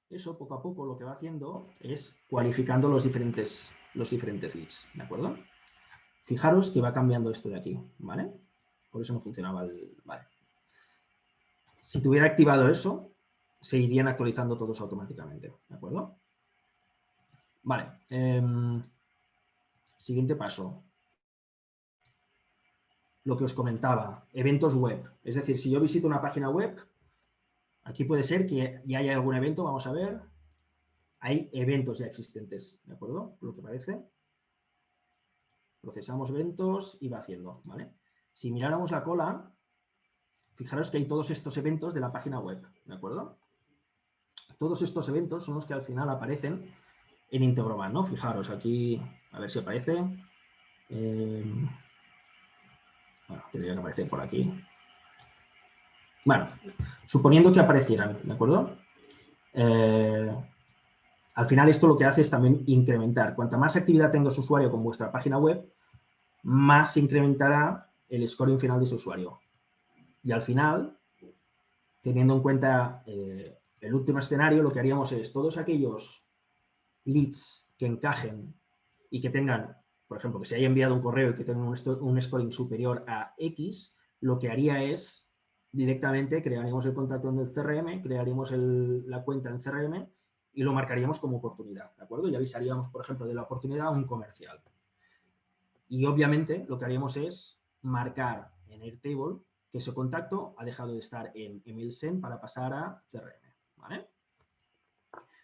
Eso poco a poco lo que va haciendo es cualificando los diferentes leads, ¿de acuerdo? Fijaros que va cambiando esto de aquí, ¿vale? Por eso no funcionaba Vale. Si tuviera activado eso, se irían actualizando todos automáticamente, ¿de acuerdo? Vale. Siguiente paso. Lo que os comentaba, eventos web. Es decir, si yo visito una página web, aquí puede ser que ya haya algún evento, vamos a ver. Hay eventos ya existentes, ¿de acuerdo? Por lo que parece. Procesamos eventos y va haciendo, ¿vale? Si miráramos la cola, fijaros que hay todos estos eventos de la página web, ¿de acuerdo? Todos estos eventos son los que al final aparecen en Integromat, ¿no? Fijaros, aquí, a ver si aparece. Bueno, tendría que aparecer por aquí. Bueno, suponiendo que aparecieran, ¿de acuerdo? Al final esto lo que hace es también incrementar. Cuanta más actividad tenga su usuario con vuestra página web, más se incrementará el scoring final de su usuario. Y al final, teniendo en cuenta el último escenario, lo que haríamos es todos aquellos leads que encajen y que tengan, por ejemplo, que se haya enviado un correo y que tengan un scoring superior a X, lo que haría es directamente crearíamos el contacto en el CRM, crearíamos la cuenta en CRM y lo marcaríamos como oportunidad, ¿de acuerdo? Y avisaríamos, por ejemplo, de la oportunidad a un comercial. Y obviamente lo que haríamos es marcar en Airtable que ese contacto ha dejado de estar en MailSend para pasar a CRM, ¿vale?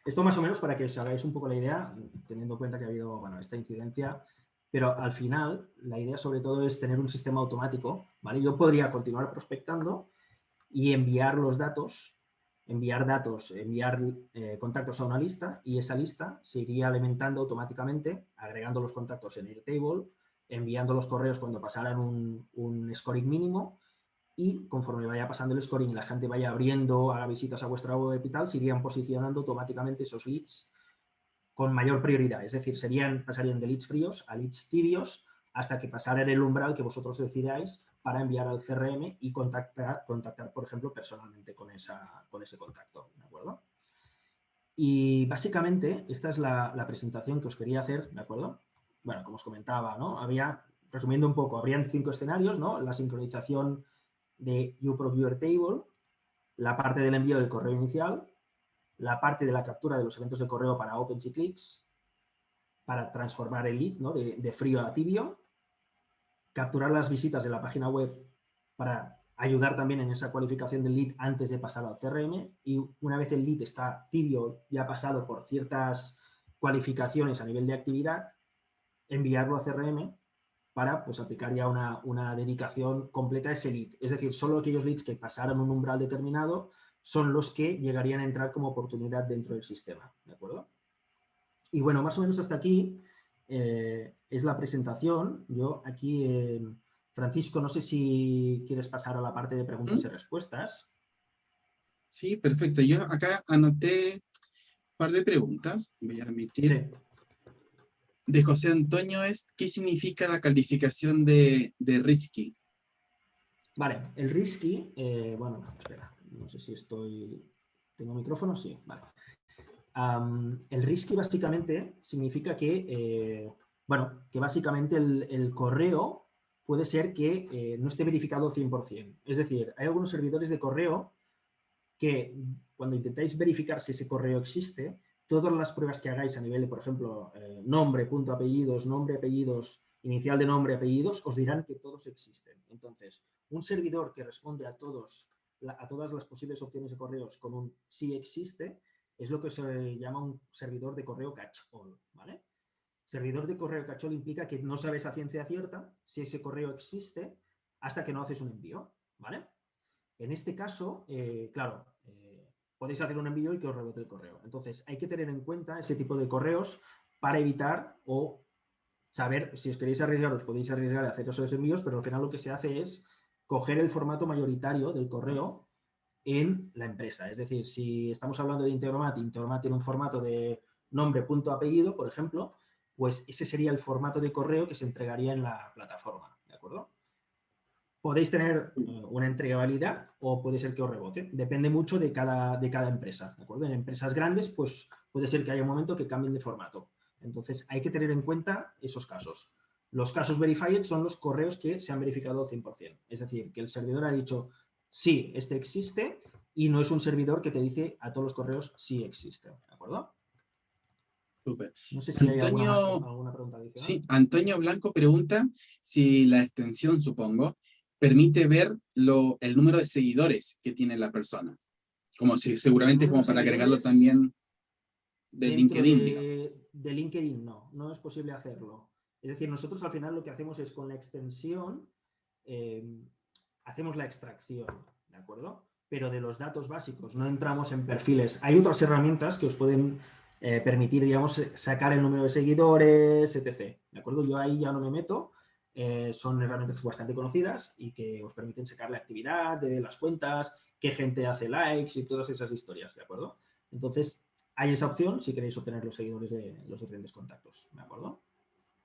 Esto más o menos para que os hagáis un poco la idea, teniendo en cuenta que ha habido, bueno, esta incidencia, pero al final la idea sobre todo es tener un sistema automático, ¿vale? Yo podría continuar prospectando y enviar los datos, enviar contactos a una lista y esa lista se iría alimentando automáticamente, agregando los contactos en Airtable, enviando los correos cuando pasaran un scoring mínimo y conforme vaya pasando el scoring y la gente vaya abriendo, haga visitas a vuestra web y tal, se irían posicionando automáticamente esos leads con mayor prioridad. Es decir, pasarían de leads fríos a leads tibios hasta que pasaran el umbral que vosotros decidáis para enviar al CRM y contactar, por ejemplo, personalmente con ese contacto. ¿De acuerdo? Y básicamente esta es la presentación que os quería hacer, ¿de acuerdo? Bueno, como os comentaba, ¿no? Resumiendo un poco, habrían 5 escenarios, ¿no? La sincronización de UProfViewer Table, la parte del envío del correo inicial, la parte de la captura de los eventos de correo para Opens y Clicks, para transformar el lead, ¿no? de frío a tibio, capturar las visitas de la página web para ayudar también en esa cualificación del lead antes de pasar al CRM, y una vez el lead está tibio, ya ha pasado por ciertas cualificaciones a nivel de actividad, enviarlo a CRM para pues, aplicar ya una dedicación completa a ese lead. Es decir, solo aquellos leads que pasaron un umbral determinado son los que llegarían a entrar como oportunidad dentro del sistema. ¿De acuerdo? Y bueno, más o menos hasta aquí es la presentación. Yo aquí, Francisco, no sé si quieres pasar a la parte de preguntas y respuestas. Sí, perfecto. Yo acá anoté un par de preguntas, voy a remitir. Sí. De José Antonio es, ¿qué significa la calificación de risky? Vale, el risky, bueno, espera, no sé si ¿tengo micrófono? Sí, vale. El risky básicamente significa que, que básicamente el correo puede ser que no esté verificado 100%. Es decir, hay algunos servidores de correo que cuando intentáis verificar si ese correo existe, todas las pruebas que hagáis a nivel de, por ejemplo, nombre, punto, apellidos, nombre, apellidos, inicial de nombre, apellidos, os dirán que todos existen. Entonces, un servidor que responde a todas las posibles opciones de correos con un sí existe, es lo que se llama un servidor de correo catch-all, ¿vale? Servidor de correo catch-all implica que no sabes a ciencia cierta si ese correo existe hasta que no haces un envío, ¿vale? En este caso, claro, podéis hacer un envío y que os rebote el correo. Entonces, hay que tener en cuenta ese tipo de correos para evitar o saber, si os queréis arriesgar, os podéis arriesgar a hacer esos envíos, pero al final lo que se hace es coger el formato mayoritario del correo en la empresa. Es decir, si estamos hablando de Integromat tiene un formato de nombre, punto, apellido, por ejemplo, pues ese sería el formato de correo que se entregaría en la plataforma, ¿de acuerdo? Podéis tener una entrega válida o puede ser que os rebote. Depende mucho de cada empresa, ¿de acuerdo? En empresas grandes, pues puede ser que haya un momento que cambien de formato. Entonces, hay que tener en cuenta esos casos. Los casos verified son los correos que se han verificado al 100%. Es decir, que el servidor ha dicho, sí, este existe, y no es un servidor que te dice a todos los correos sí existe, ¿de acuerdo? Súper. No sé si hay Antonio, alguna pregunta adicional. sí, Antonio Blanco pregunta si la extensión, supongo, permite ver el número de seguidores que tiene la persona. Como si seguramente como para agregarlo también de LinkedIn, digamos. De LinkedIn no es posible hacerlo. Es decir, nosotros al final lo que hacemos es con la extensión, hacemos la extracción, ¿de acuerdo? Pero de los datos básicos, no entramos en perfiles. Hay otras herramientas que os pueden permitir, digamos, sacar el número de seguidores, etc. ¿De acuerdo? Yo ahí ya no me meto. Son herramientas bastante conocidas y que os permiten sacar la actividad de las cuentas, qué gente hace likes y todas esas historias, ¿de acuerdo? Entonces, hay esa opción si queréis obtener los seguidores de los diferentes contactos, ¿de acuerdo?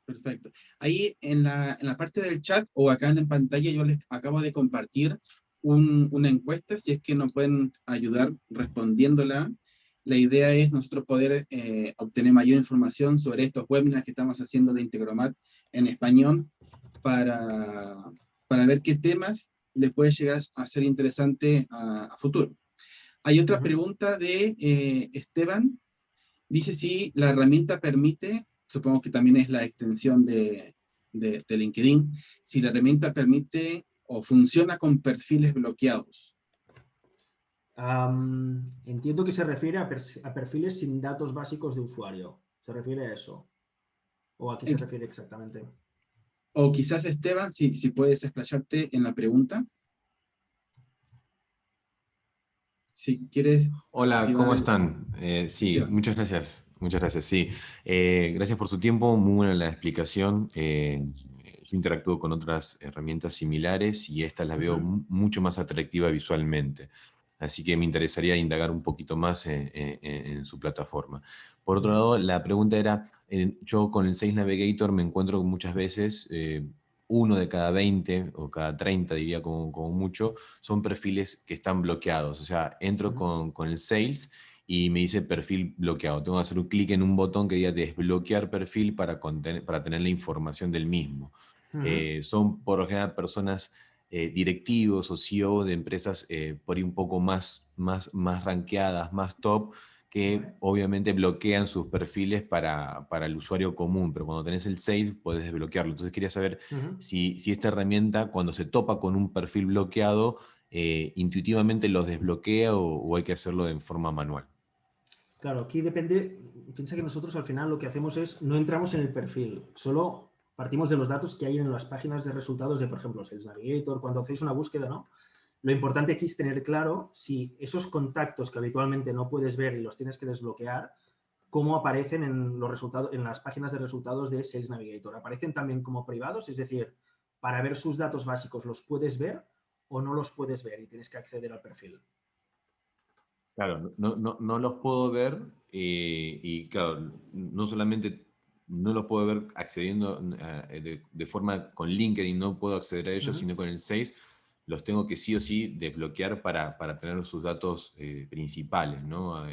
Perfecto. Ahí en la parte del chat o acá en pantalla yo les acabo de compartir una encuesta, si es que nos pueden ayudar respondiéndola. La idea es nosotros poder obtener mayor información sobre estos webinars que estamos haciendo de Integromat en español para ver qué temas les puede llegar a ser interesante a futuro. Hay otra pregunta de Esteban. Dice si la herramienta permite, supongo que también es la extensión de LinkedIn, si la herramienta permite o funciona con perfiles bloqueados. Entiendo que se refiere a perfiles sin datos básicos de usuario. ¿Se refiere a eso? ¿O a qué se refiere exactamente? O quizás, Esteban, si puedes explayarte en la pregunta. Si quieres... Hola, ¿cómo están? Sí, muchas gracias. Muchas gracias, sí. Gracias por su tiempo, muy buena la explicación. yo interactúo con otras herramientas similares y esta la veo mucho más atractiva visualmente. Así que me interesaría indagar un poquito más en su plataforma. Por otro lado, la pregunta era, yo con el Sales Navigator me encuentro muchas veces, uno de cada 20 o cada 30, diría como mucho, son perfiles que están bloqueados. O sea, entro con el Sales y me dice perfil bloqueado. Tengo que hacer un clic en un botón que diga desbloquear perfil para tener la información del mismo. Son por lo general personas directivos o CEO de empresas por ahí un poco más rankeadas, más top, que obviamente bloquean sus perfiles para el usuario común, pero cuando tenés el save podés desbloquearlo. Entonces quería saber si esta herramienta, cuando se topa con un perfil bloqueado, intuitivamente los desbloquea o hay que hacerlo de forma manual. Claro, aquí depende, piensa que nosotros al final lo que hacemos es, no entramos en el perfil, solo partimos de los datos que hay en las páginas de resultados de, por ejemplo, Sales Navigator, cuando hacéis una búsqueda, ¿no? Lo importante aquí es tener claro si esos contactos que habitualmente no puedes ver y los tienes que desbloquear, cómo aparecen en los resultados, en las páginas de resultados de Sales Navigator. ¿Aparecen también como privados? Es decir, para ver sus datos básicos, ¿los puedes ver o no los puedes ver y tienes que acceder al perfil? Claro, no los puedo ver y claro, no solamente no los puedo ver accediendo de forma con LinkedIn, no puedo acceder a ellos, sino con el Sales los tengo que sí o sí desbloquear para tener sus datos principales, ¿no?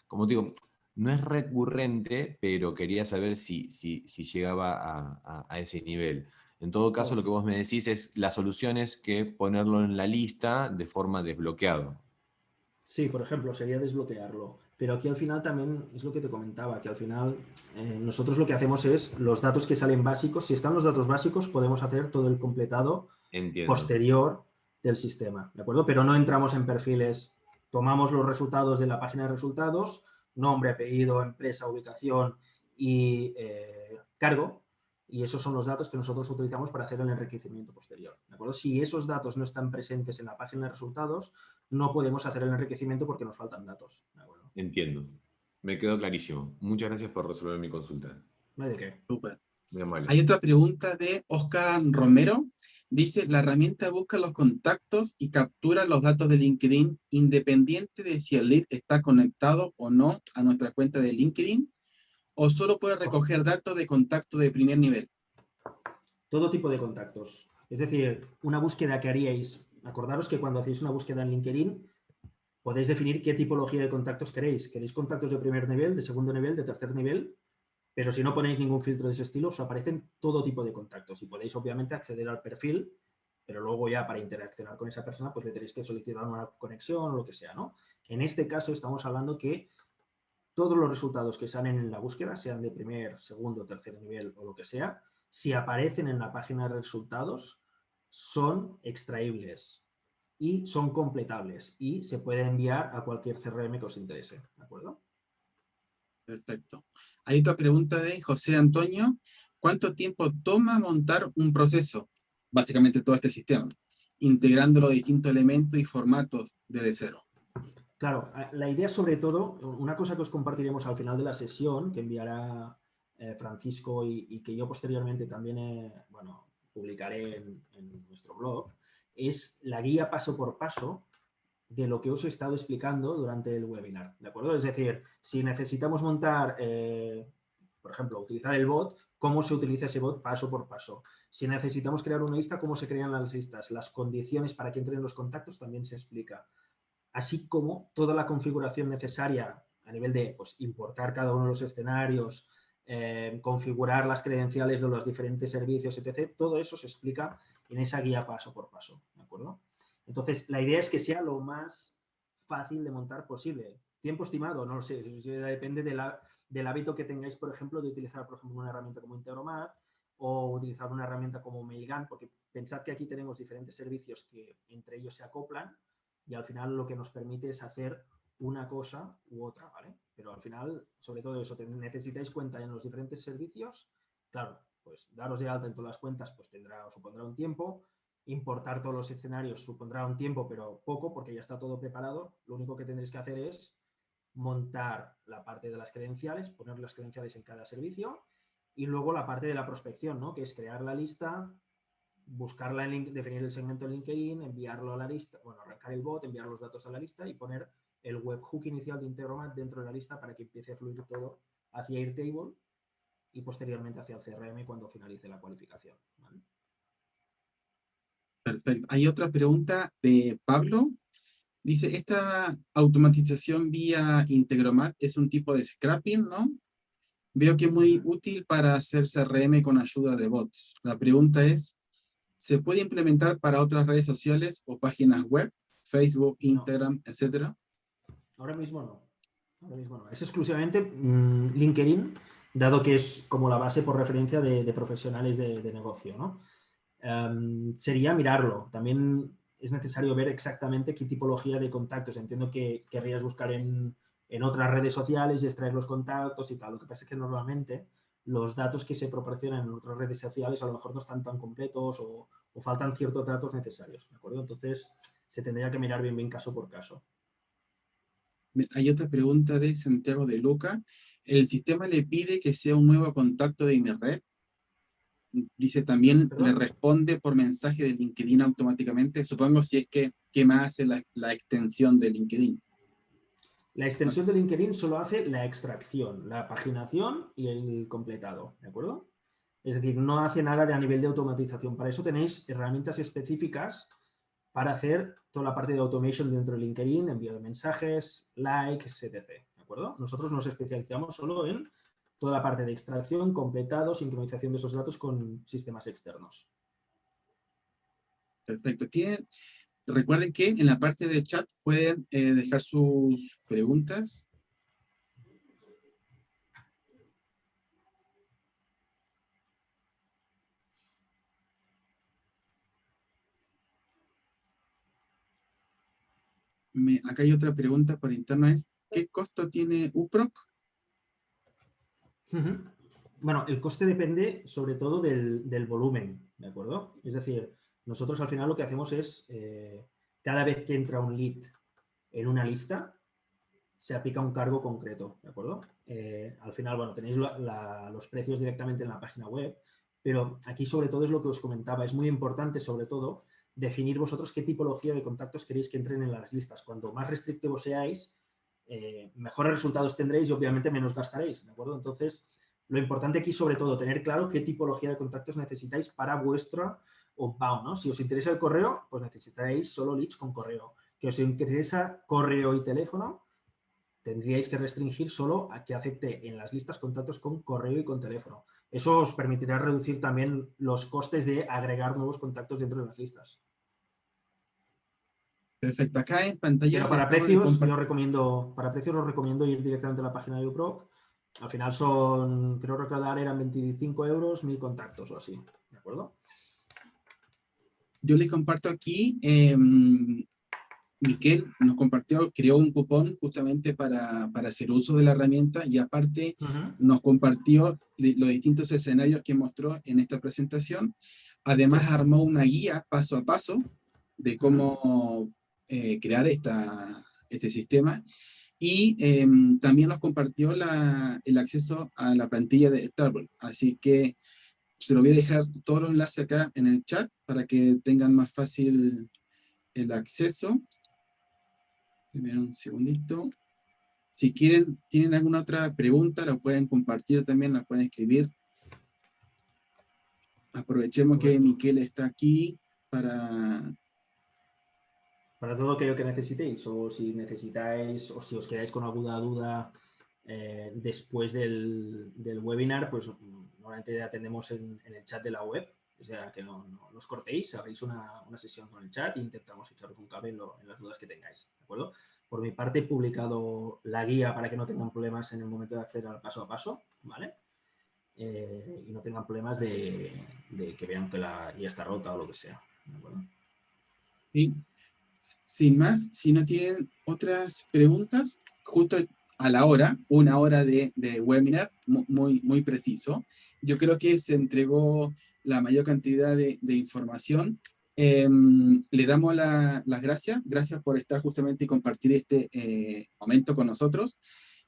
Como digo, no es recurrente, pero quería saber si llegaba a ese nivel. En todo caso, lo que vos me decís es la solución es que ponerlo en la lista de forma desbloqueado. Sí, por ejemplo, sería desbloquearlo. Pero aquí al final también es lo que te comentaba, que al final nosotros lo que hacemos es los datos que salen básicos, si están los datos básicos, podemos hacer todo el completado posterior del sistema, ¿de acuerdo? Pero no entramos en perfiles, tomamos los resultados de la página de resultados, nombre, apellido, empresa, ubicación y cargo, y esos son los datos que nosotros utilizamos para hacer el enriquecimiento posterior, ¿de acuerdo? Si esos datos no están presentes en la página de resultados, no podemos hacer el enriquecimiento porque nos faltan datos, ¿de acuerdo? Entiendo. Me quedó clarísimo. Muchas gracias por resolver mi consulta. No hay de qué. Súper. Muy amable. Hay otra pregunta de Oscar Romero. Dice, la herramienta busca los contactos y captura los datos de LinkedIn independiente de si el lead está conectado o no a nuestra cuenta de LinkedIn, o solo puede recoger datos de contacto de primer nivel. Todo tipo de contactos. Es decir, una búsqueda que haríais, acordaros que cuando hacéis una búsqueda en LinkedIn, podéis definir qué tipología de contactos queréis. ¿Queréis contactos de primer nivel, de segundo nivel, de tercer nivel? Pero si no ponéis ningún filtro de ese estilo, os aparecen todo tipo de contactos y podéis obviamente acceder al perfil, pero luego ya para interaccionar con esa persona, pues le tenéis que solicitar una conexión o lo que sea, ¿no? En este caso estamos hablando que todos los resultados que salen en la búsqueda, sean de primer, segundo, tercer nivel o lo que sea, si aparecen en la página de resultados, son extraíbles y son completables y se puede enviar a cualquier CRM que os interese, ¿de acuerdo? Perfecto. Hay otra pregunta de José Antonio. ¿Cuánto tiempo toma montar un proceso? Básicamente todo este sistema, integrando los distintos elementos y formatos desde cero. Claro, la idea sobre todo, una cosa que os compartiremos al final de la sesión, que enviará Francisco y que yo posteriormente también bueno, publicaré en nuestro blog, es la guía paso por paso de lo que os he estado explicando durante el webinar, ¿de acuerdo? Es decir, si necesitamos montar, por ejemplo, utilizar el bot, cómo se utiliza ese bot paso por paso. Si necesitamos crear una lista, cómo se crean las listas, las condiciones para que entren los contactos también se explica. Así como toda la configuración necesaria a nivel de pues, importar cada uno de los escenarios, configurar las credenciales de los diferentes servicios, etc. Todo eso se explica en esa guía paso por paso, ¿de acuerdo? Entonces, la idea es que sea lo más fácil de montar posible. Tiempo estimado, no lo sé, depende del hábito que tengáis, por ejemplo, de utilizar, por ejemplo, una herramienta como Integromat o utilizar una herramienta como Mailgun, porque pensad que aquí tenemos diferentes servicios que entre ellos se acoplan y al final lo que nos permite es hacer una cosa u otra, ¿vale? Pero al final, sobre todo eso, necesitáis cuenta en los diferentes servicios, claro, pues daros de alta en todas las cuentas pues supondrá un tiempo, importar todos los escenarios supondrá un tiempo, pero poco porque ya está todo preparado, lo único que tendréis que hacer es montar la parte de las credenciales, poner las credenciales en cada servicio Y luego la parte de la prospección, ¿no? Que es crear la lista, buscarla definir el segmento en LinkedIn, enviarlo a la lista, bueno, arrancar el bot, enviar los datos a la lista y poner el webhook inicial de Integromat dentro de la lista para que empiece a fluir todo hacia Airtable y posteriormente hacia el CRM cuando finalice la cualificación, ¿vale? Perfecto. Hay otra pregunta de Pablo. Dice, esta automatización vía Integromat es un tipo de scrapping, ¿no? Veo que es muy útil para hacer CRM con ayuda de bots. La pregunta es, ¿se puede implementar para otras redes sociales o páginas web? Facebook, Instagram, etcétera. Ahora mismo no. Ahora mismo no. Es exclusivamente LinkedIn, dado que es como la base por referencia de profesionales de negocio, ¿no? Sería mirarlo. También es necesario ver exactamente qué tipología de contactos. Entiendo que querrías buscar en otras redes sociales y extraer los contactos y tal. Lo que pasa es que normalmente los datos que se proporcionan en otras redes sociales a lo mejor no están tan completos o faltan ciertos datos necesarios, ¿de acuerdo? Entonces, se tendría que mirar bien caso por caso. Hay otra pregunta de Santiago de Luca. ¿El sistema le pide que sea un nuevo contacto de mi red? Dice, también le ¿Perdón? responde por mensaje de LinkedIn automáticamente. Supongo si es que más hace la extensión de LinkedIn. La extensión de LinkedIn solo hace la extracción, la paginación y el completado, ¿de acuerdo? Es decir, no hace nada a nivel de automatización. Para eso tenéis herramientas específicas para hacer toda la parte de automation dentro de LinkedIn, envío de mensajes, likes, etc. ¿De acuerdo? Nosotros nos especializamos solo en toda la parte de extracción, completado, sincronización de esos datos con sistemas externos. Perfecto. Recuerden que en la parte de chat pueden dejar sus preguntas. Acá hay otra pregunta por interno, es ¿qué costo tiene UPROC? Bueno, el coste depende sobre todo del volumen, ¿de acuerdo? Es decir, nosotros al final lo que hacemos es, cada vez que entra un lead en una lista, se aplica un cargo concreto, ¿de acuerdo? Al final, bueno, tenéis los precios directamente en la página web, pero aquí sobre todo es lo que os comentaba, es muy importante sobre todo definir vosotros qué tipología de contactos queréis que entren en las listas. Cuanto más restrictivos seáis, mejores resultados tendréis y obviamente menos gastaréis, ¿de acuerdo? Entonces, lo importante aquí sobre todo tener claro qué tipología de contactos necesitáis para vuestro outbound, ¿no? Si os interesa el correo, pues necesitaréis solo leads con correo. Que os interesa correo y teléfono, tendríais que restringir solo a que acepte en las listas contactos con correo y con teléfono. Eso os permitirá reducir también los costes de agregar nuevos contactos dentro de las listas. Perfecto. Acá en pantalla Pero les para acabo de precios, compartir. os recomiendo ir directamente a la página de UPROC. Al final son, creo recordar, eran 25 euros, 1000 contactos o así. ¿De acuerdo? Yo les comparto aquí, Miquel nos creó un cupón justamente para hacer uso de la herramienta y aparte nos compartió los distintos escenarios que mostró en esta presentación. Además armó una guía paso a paso de cómo crear este sistema y también nos compartió el acceso a la plantilla de Airtable. Así que se lo voy a dejar todos los enlaces acá en el chat para que tengan más fácil el acceso. Un segundito. Si tienen alguna otra pregunta, la pueden compartir también, la pueden escribir. Aprovechemos que Miquel está aquí para todo aquello que necesitéis, o si necesitáis, o si os quedáis con alguna duda después del webinar, pues normalmente atendemos en el chat de la web. O sea, que no os cortéis, abrís una sesión con el chat e intentamos echaros un cable en las dudas que tengáis, ¿de acuerdo? Por mi parte, he publicado la guía para que no tengan problemas en el momento de acceder al paso a paso, ¿vale? Y no tengan problemas de que vean que la guía está rota o lo que sea, ¿de acuerdo? Sí. Sin más, si no tienen otras preguntas, justo a la hora, una hora de webinar, muy preciso. Yo creo que se entregó la mayor cantidad de información. Le damos las gracias por estar justamente y compartir este momento con nosotros.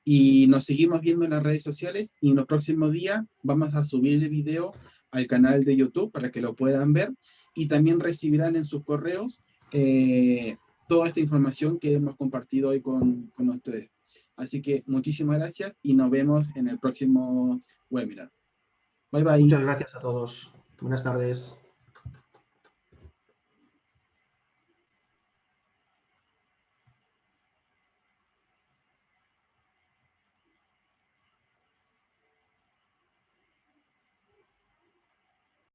Y nos seguimos viendo en las redes sociales y en los próximos días vamos a subir el video al canal de YouTube para que lo puedan ver y también recibirán en sus correos toda esta información que hemos compartido hoy con ustedes. Así que muchísimas gracias y nos vemos en el próximo webinar. Bye bye. Muchas gracias a todos. Buenas tardes.